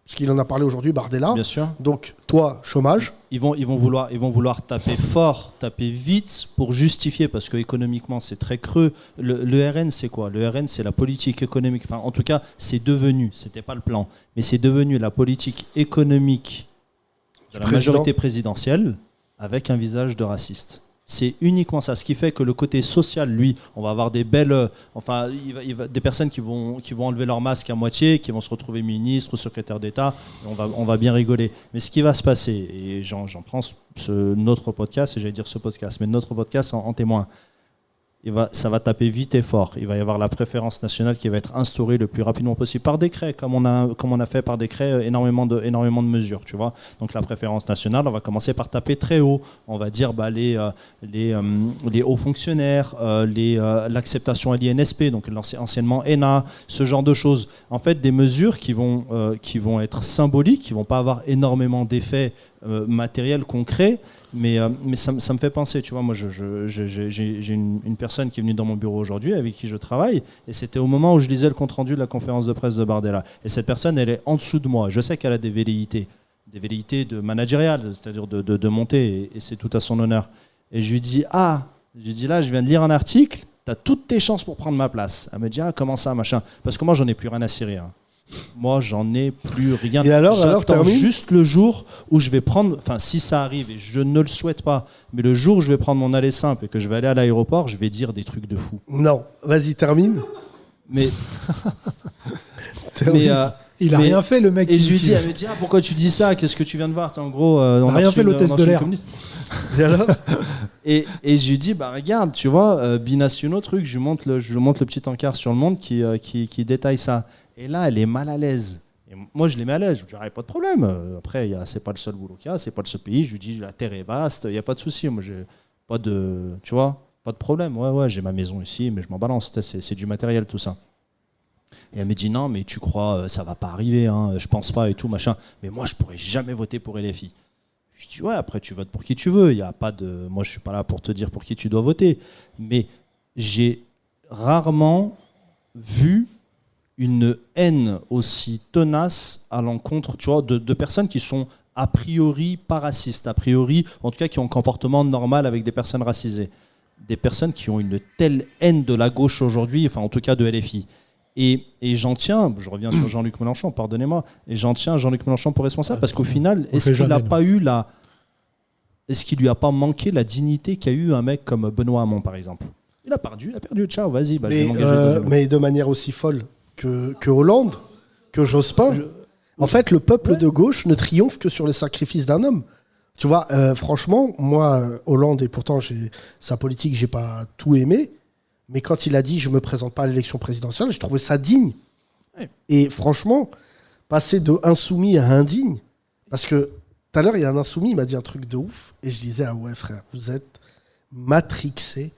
Parce qu'il en a parlé aujourd'hui, Bardella. Bien sûr. Donc, toi, chômage. Ils vont vouloir taper fort, taper vite pour justifier, parce qu'économiquement, c'est très creux. Le RN, c'est quoi ? Le RN, c'est la politique économique. Enfin, en tout cas, c'est devenu, c'était pas le plan, mais c'est devenu la politique économique de la majorité présidentielle avec un visage de raciste. C'est uniquement ça. Ce qui fait que le côté social, lui, on va avoir des belles... des personnes qui vont enlever leur masque à moitié, qui vont se retrouver ministres, secrétaires d'État. On va bien rigoler. Mais ce qui va se passer, et j'en prends notre podcast, et j'allais dire ce podcast, mais notre podcast en témoin, ça va taper vite et fort. Il va y avoir la préférence nationale qui va être instaurée le plus rapidement possible par décret, comme on a fait par décret énormément de mesures, tu vois. Donc la préférence nationale, on va commencer par taper très haut. On va dire les hauts fonctionnaires, l'acceptation à l'INSP, donc anciennement ENA, ce genre de choses. En fait, des mesures qui vont être symboliques, qui vont pas avoir énormément d'effets matériels concrets, mais ça me fait penser, tu vois, moi j'ai une personne qui est venue dans mon bureau aujourd'hui avec qui je travaille, et c'était au moment où je lisais le compte-rendu de la conférence de presse de Bardella, et cette personne, elle est en dessous de moi. Je sais qu'elle a des velléités de managériales, c'est-à-dire de monter, et c'est tout à son honneur. Et je lui dis, là, je viens de lire un article, t'as toutes tes chances pour prendre ma place. Elle me dit, comment ça, machin, parce que moi j'en ai plus rien à cirer. Moi, j'en ai plus rien. Et alors, j'attends juste le jour où je vais prendre, enfin, si ça arrive, et je ne le souhaite pas, mais le jour où je vais prendre mon aller simple et que je vais aller à l'aéroport, je vais dire des trucs de fou. Non, vas-y, termine. Mais il a rien fait, le mec. Et je lui dis, elle me dit, pourquoi tu dis ça ? Qu'est-ce que tu viens de voir ? En gros, on a rien fait, l'hôtesse de l'air. Et alors et je lui dis, regarde, tu vois, binationaux, truc, je lui montre le petit encart sur le Monde qui détaille ça. Et là, elle est mal à l'aise. Et moi, je l'ai mis à l'aise. Je lui dis, pas de problème. Après, c'est pas le seul boulot qu'il y a, c'est pas le seul pays. Je lui dis, la terre est vaste, il n'y a pas de souci. Moi, j'ai pas de, tu vois, pas de problème. Ouais, j'ai ma maison ici, mais je m'en balance. C'est du matériel, tout ça. Et elle me dit, non, mais tu crois, ça va pas arriver, hein, je pense pas et tout, machin. Mais moi, je pourrais jamais voter pour LFI. Je dis, ouais, après, tu votes pour qui tu veux. Il y a pas de... Moi, je suis pas là pour te dire pour qui tu dois voter. Mais j'ai rarement vu une haine aussi tenace à l'encontre, tu vois, de personnes qui sont a priori pas racistes, a priori, en tout cas qui ont un comportement normal avec des personnes racisées. Des personnes qui ont une telle haine de la gauche aujourd'hui, enfin en tout cas de LFI. Et j'en tiens, je reviens sur Jean-Luc Mélenchon, pardonnez-moi, et j'en tiens à Jean-Luc Mélenchon pour responsable, parce qu'au final, est-ce qu'il lui a pas manqué la dignité qu'a eu un mec comme Benoît Hamon, par exemple ? Il a perdu, ciao, vas-y, je vais m'engager. Mais de manière aussi folle que Hollande, que Jospin. En fait, le peuple de gauche ne triomphe que sur le sacrifice d'un homme. Tu vois, franchement, moi, Hollande, et pourtant, sa politique, j'ai pas tout aimé, mais quand il a dit « je me présente pas à l'élection présidentielle », j'ai trouvé ça digne. Ouais. Et franchement, passer de insoumis à indigne, parce que tout à l'heure, il y a un insoumis, il m'a dit un truc de ouf, et je disais « ah ouais, frère, vous êtes matrixé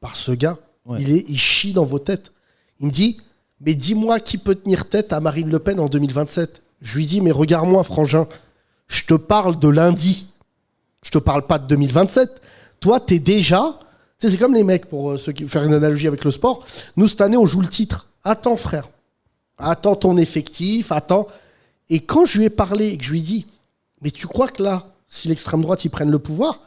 par ce gars. Ouais. Il chie dans vos têtes. » Il me dit « mais dis-moi qui peut tenir tête à Marine Le Pen en 2027 ?» Je lui dis « mais regarde-moi, frangin, je te parle de lundi. Je te parle pas de 2027. Toi, t'es déjà... Tu sais, c'est comme les mecs, pour ceux qui faire une analogie avec le sport. Nous, cette année, on joue le titre. Attends, frère. Attends ton effectif, attends. Et quand je lui ai parlé et que je lui ai dit, mais tu crois que là, si l'extrême droite, ils prennent le pouvoir,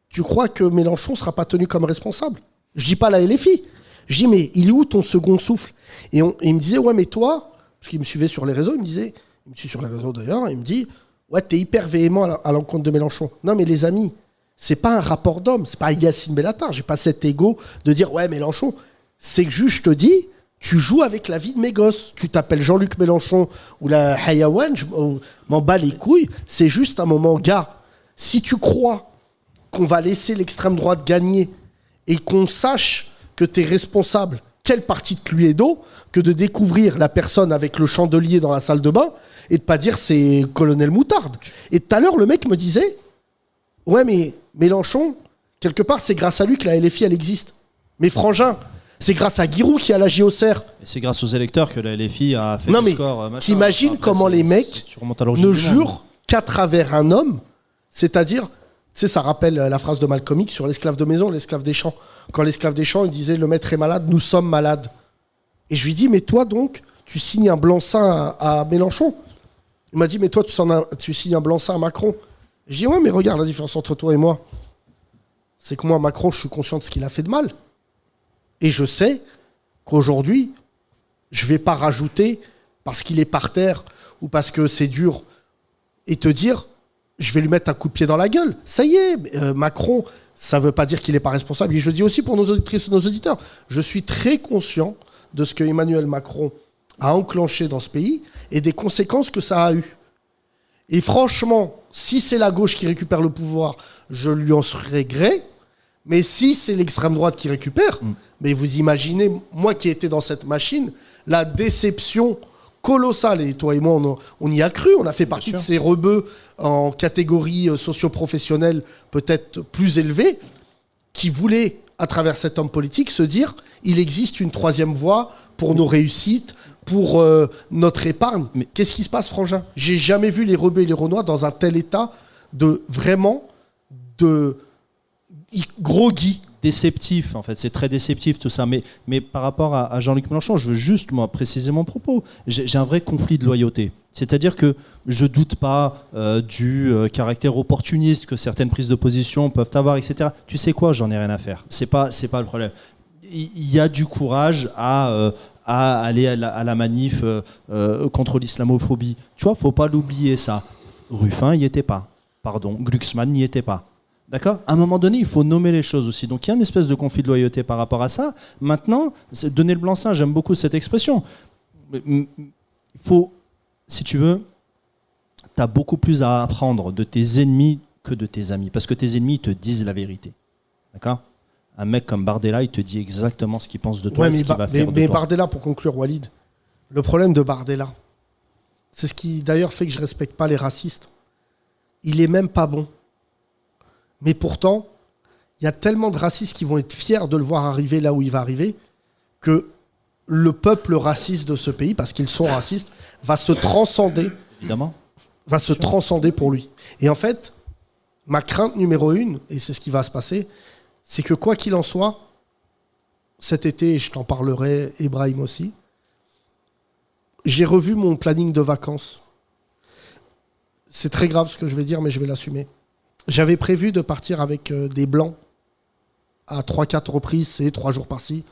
tu crois que Mélenchon ne sera pas tenu comme responsable? Je dis pas la LFI. Je dis, mais il est où ton second souffle? Et il me disait, ouais, mais toi, parce qu'il me suivait sur les réseaux, il me suit sur les réseaux d'ailleurs, il me dit, ouais, t'es hyper véhément à l'encontre de Mélenchon. Non, mais les amis, c'est pas un rapport d'homme, c'est pas Yacine Bellatar. J'ai pas cet ego de dire, ouais, Mélenchon. C'est que juste, je te dis, tu joues avec la vie de mes gosses. Tu t'appelles Jean-Luc Mélenchon ou la Hayawan, je m'en bats les couilles. C'est juste un moment, gars. Si tu crois qu'on va laisser l'extrême droite gagner et qu'on sache que tu es responsable, quelle partie de Cluedo, que de découvrir la personne avec le chandelier dans la salle de bain et de pas dire c'est Colonel Moutarde. Et tout à l'heure, le mec me disait, ouais, mais Mélenchon, quelque part, c'est grâce à lui que la LFI, elle existe. Mais Frangin, c'est grâce à Giroud qui a la JOCR. C'est grâce aux électeurs que la LFI a fait des scores. T'imagines comment les mecs ne jurent qu'à travers un homme, c'est-à-dire, tu sais, ça rappelle la phrase de Malcolm X sur l'esclave de maison, l'esclave des champs. Quand l'esclave des champs, il disait, le maître est malade, nous sommes malades. Et je lui dis, mais toi donc, tu signes un blanc-seing à Mélenchon? Il m'a dit, mais toi, tu signes un blanc-seing à Macron. Je dis, ouais, mais regarde la différence entre toi et moi. C'est que moi, Macron, je suis conscient de ce qu'il a fait de mal. Et je sais qu'aujourd'hui, je ne vais pas rajouter parce qu'il est par terre ou parce que c'est dur et te dire, je vais lui mettre un coup de pied dans la gueule. Ça y est, Macron, ça ne veut pas dire qu'il n'est pas responsable. Et je le dis aussi pour nos auditrices et nos auditeurs. Je suis très conscient de ce que Emmanuel Macron a enclenché dans ce pays et des conséquences que ça a eues. Et franchement, si c'est la gauche qui récupère le pouvoir, je lui en serais gré. Mais si c'est l'extrême droite qui récupère, mais vous imaginez, moi qui étais dans cette machine, la déception colossale. Et toi et moi, on y a cru. On a fait partie de ces rebeux en catégorie socio-professionnelle peut-être plus élevée, qui voulaient, à travers cet homme politique, se dire il existe une troisième voie pour nos réussites, pour notre épargne. Mais qu'est-ce qui se passe, Frangin? J'ai jamais vu les rebeux et les renois dans un tel état de gros Guy. Déceptif, en fait. C'est très déceptif tout ça. Mais par rapport à Jean-Luc Mélenchon, je veux juste, moi, préciser mon propos. J'ai un vrai conflit de loyauté. C'est-à-dire que je doute pas du caractère opportuniste que certaines prises de position peuvent avoir, etc. Tu sais quoi, j'en ai rien à faire. C'est pas le problème. Il y a du courage à aller à la manif contre l'islamophobie. Tu vois, faut pas l'oublier, ça. Ruffin n'y était pas. Pardon, Glucksmann n'y était pas. D'accord? À un moment donné, il faut nommer les choses aussi. Donc il y a une espèce de conflit de loyauté par rapport à ça. Maintenant, donner le blanc-seing, j'aime beaucoup cette expression. Il faut, si tu veux, tu as beaucoup plus à apprendre de tes ennemis que de tes amis. Parce que tes ennemis te disent la vérité. D'accord? Un mec comme Bardella, il te dit exactement ce qu'il pense de toi, ouais, et ce qu'il va faire de toi. Mais Bardella, pour conclure, Walid, le problème de Bardella, c'est ce qui d'ailleurs fait que je respecte pas les racistes. Il est même pas bon. Mais pourtant, il y a tellement de racistes qui vont être fiers de le voir arriver là où il va arriver que le peuple raciste de ce pays, parce qu'ils sont racistes, va se transcender. Évidemment. Va se transcender pour lui. Et en fait, ma crainte numéro 1, et c'est ce qui va se passer, c'est que quoi qu'il en soit, cet été, et je t'en parlerai, Ibrahim aussi, j'ai revu mon planning de vacances. C'est très grave ce que je vais dire, mais je vais l'assumer. J'avais prévu de partir avec des blancs à 3-4 reprises, c'est 3 jours par-ci.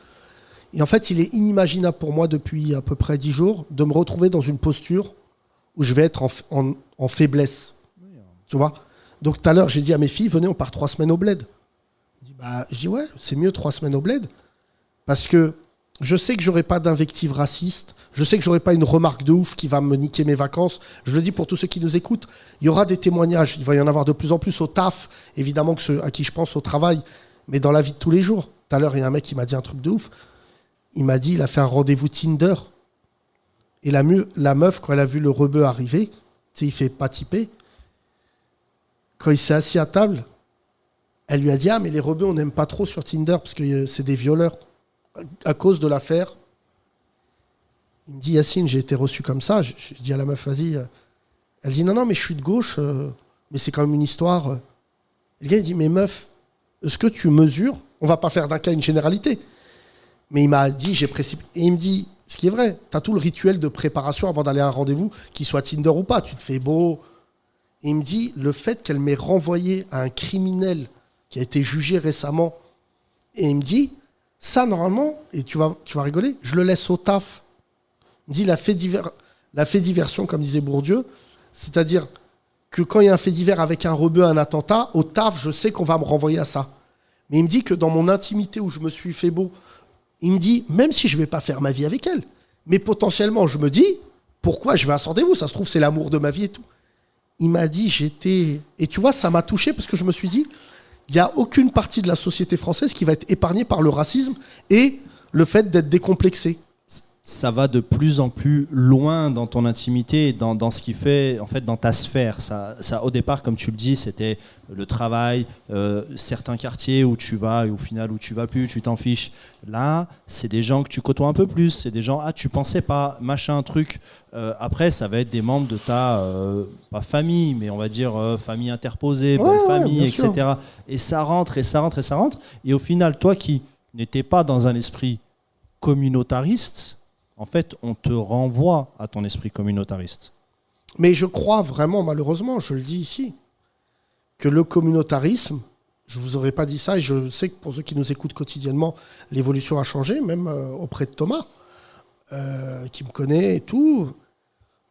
Et en fait, il est inimaginable pour moi depuis à peu près 10 jours de me retrouver dans une posture où je vais être en faiblesse. Tu vois? Donc tout à l'heure, j'ai dit à mes filles, venez, on part 3 semaines au bled. Je dis ouais, c'est mieux 3 semaines au bled. Parce que je sais que j'aurai pas d'invective raciste, je sais que j'aurai pas une remarque de ouf qui va me niquer mes vacances. Je le dis pour tous ceux qui nous écoutent, il y aura des témoignages, il va y en avoir de plus en plus au taf, évidemment que ceux à qui je pense au travail, mais dans la vie de tous les jours. Tout à l'heure, il y a un mec qui m'a dit un truc de ouf. Il m'a dit, il a fait un rendez-vous Tinder. Et la meuf, quand elle a vu le rebeu arriver, tu sais, il fait pas typer. Quand il s'est assis à table, elle lui a dit, ah mais les rebeux, on n'aime pas trop sur Tinder parce que c'est des violeurs. À cause de l'affaire, il me dit, Yacine, j'ai été reçu comme ça. Je dis à la meuf, vas-y. Elle dit, non, mais je suis de gauche, mais c'est quand même une histoire. Et le gars, il dit, mais meuf, est-ce que tu mesures, on va pas faire d'un cas une généralité, mais il m'a dit, j'ai précipité. Et il me dit, ce qui est vrai, tu as tout le rituel de préparation avant d'aller à un rendez-vous, qu'il soit Tinder ou pas, tu te fais beau. Et il me dit, le fait qu'elle m'ait renvoyé à un criminel qui a été jugé récemment, et il me dit, ça normalement, et tu vas rigoler, je le laisse au taf. Il me dit, la fait diversion, comme disait Bourdieu, c'est-à-dire que quand il y a un fait divers avec un rebeu, un attentat, au taf, je sais qu'on va me renvoyer à ça. Mais il me dit que dans mon intimité où je me suis fait beau, il me dit, même si je ne vais pas faire ma vie avec elle, mais potentiellement, je me dis, pourquoi je vais à ce rendez-vous ? Ça se trouve, c'est l'amour de ma vie et tout. Il m'a dit, j'étais... Et tu vois, ça m'a touché parce que je me suis dit, il n'y a aucune partie de la société française qui va être épargnée par le racisme et le fait d'être décomplexé. Ça va de plus en plus loin dans ton intimité, dans ce qui fait, en fait, dans ta sphère. Ça, au départ, comme tu le dis, c'était le travail, certains quartiers où tu vas et au final où tu vas plus, tu t'en fiches. Là, c'est des gens que tu côtoies un peu plus, c'est des gens, tu pensais pas, machin, truc. Après, ça va être des membres de ta, pas famille, mais on va dire famille interposée, belle famille, etc. Sûr. Et ça rentre, et ça rentre, et ça rentre. Et au final, toi qui n'étais pas dans un esprit communautariste, en fait, on te renvoie à ton esprit communautariste. Mais je crois vraiment, malheureusement, je le dis ici, que le communautarisme, je ne vous aurais pas dit ça, et je sais que pour ceux qui nous écoutent quotidiennement, l'évolution a changé, même auprès de Thomas, qui me connaît et tout.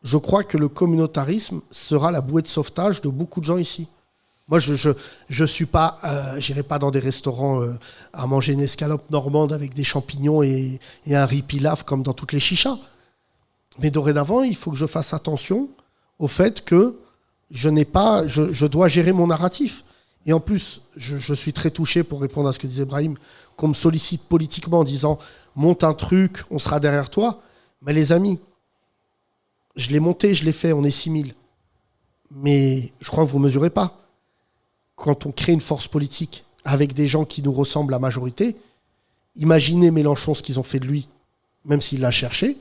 Je crois que le communautarisme sera la bouée de sauvetage de beaucoup de gens ici. Moi, je suis pas, j'irai pas dans des restaurants à manger une escalope normande avec des champignons et un riz pilaf comme dans toutes les chichas. Mais dorénavant, il faut que je fasse attention au fait que je dois gérer mon narratif. Et en plus, je suis très touché, pour répondre à ce que disait Brahim, qu'on me sollicite politiquement en disant « monte un truc, on sera derrière toi ». Mais les amis, je l'ai monté, je l'ai fait, on est 6000. Mais je crois que vous ne mesurez pas. Quand on crée une force politique avec des gens qui nous ressemblent la majorité, imaginez Mélenchon, ce qu'ils ont fait de lui, même s'il l'a cherché,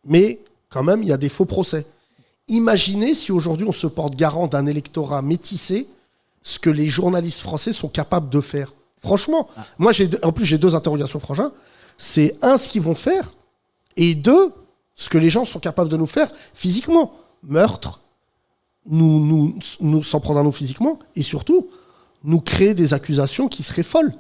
mais quand même, il y a des faux procès. Imaginez si aujourd'hui on se porte garant d'un électorat métissé, ce que les journalistes français sont capables de faire. Franchement, moi, en plus, j'ai 2 interrogations, Frangin. C'est 1, ce qu'ils vont faire, et 2, ce que les gens sont capables de nous faire physiquement. Meurtre, nous s'en prendre à nous physiquement, et surtout, nous créer des accusations qui seraient folles.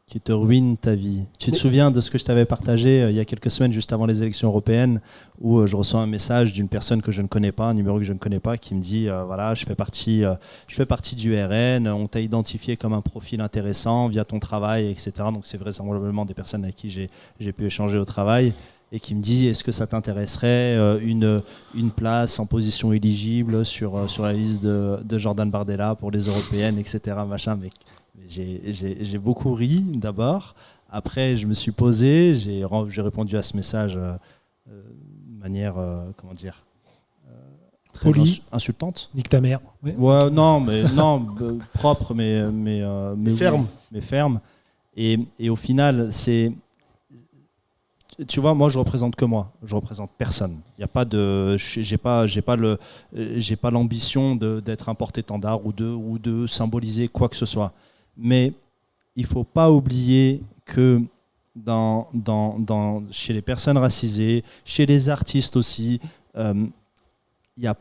Qui te ruinent ta vie. Tu te souviens de ce que je t'avais partagé il y a quelques semaines, juste avant les élections européennes, où je reçois un message d'une personne que je ne connais pas, un numéro que je ne connais pas, qui me dit voilà, je fais partie du RN, on t'a identifié comme un profil intéressant via ton travail, etc. Donc c'est vraisemblablement des personnes avec qui j'ai pu échanger au travail. Et qui me dit, est-ce que ça t'intéresserait une place en position éligible sur la liste de Jordan Bardella pour les européennes, etc. Machin. Mais j'ai beaucoup ri d'abord. Après, je me suis posé, j'ai répondu à ce message de manière, comment dire, très insultante. Nique ta mère. Ouais, non, propre, mais ferme. Oui, mais ferme. Et au final, c'est... Tu vois, moi, je représente que moi. Je représente personne. Il y a pas de, j'ai pas l'ambition d'être un porte-étendard ou de symboliser quoi que ce soit. Mais il faut pas oublier que chez les personnes racisées, chez les artistes aussi, il y a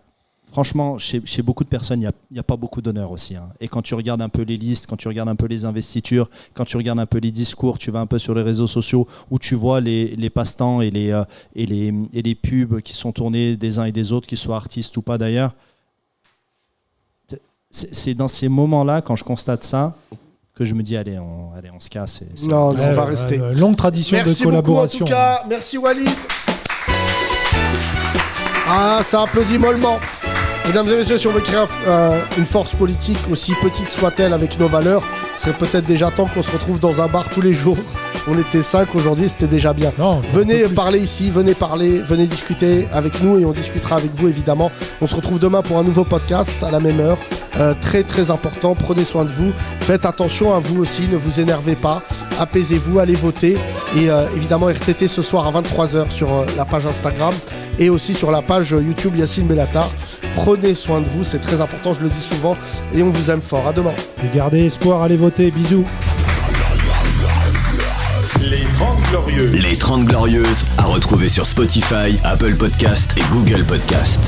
franchement, chez beaucoup de personnes, il n'y a pas beaucoup d'honneur aussi. Hein. Et quand tu regardes un peu les listes, quand tu regardes un peu les investitures, quand tu regardes un peu les discours, tu vas un peu sur les réseaux sociaux où tu vois les passe-temps et les pubs qui sont tournés des uns et des autres, qu'ils soient artistes ou pas d'ailleurs. C'est dans ces moments-là, quand je constate ça, que je me dis, allez, on se casse. Non, on va rester. Longue tradition de collaboration. Merci beaucoup en tout cas. Merci Walid. Ah, ça applaudit mollement. Mesdames et messieurs, si on veut créer une force politique, aussi petite soit-elle, avec nos valeurs, ce serait peut-être déjà temps qu'on se retrouve dans un bar tous les jours. On était 5 aujourd'hui, c'était déjà bien. Non, venez parler ici, venez discuter avec nous et on discutera avec vous évidemment. On se retrouve demain pour un nouveau podcast à la même heure. Très très important, prenez soin de vous. Faites attention à vous aussi, ne vous énervez pas. Apaisez-vous, allez voter. Et évidemment RTT ce soir à 23h sur la page Instagram. et aussi sur la page YouTube Yacine Bellatar. Prenez soin de vous, c'est très important, je le dis souvent, et on vous aime fort. À demain. Et gardez espoir, allez voter, bisous. Les 30 Glorieuses. Les 30 Glorieuses à retrouver sur Spotify, Apple Podcast et Google Podcast.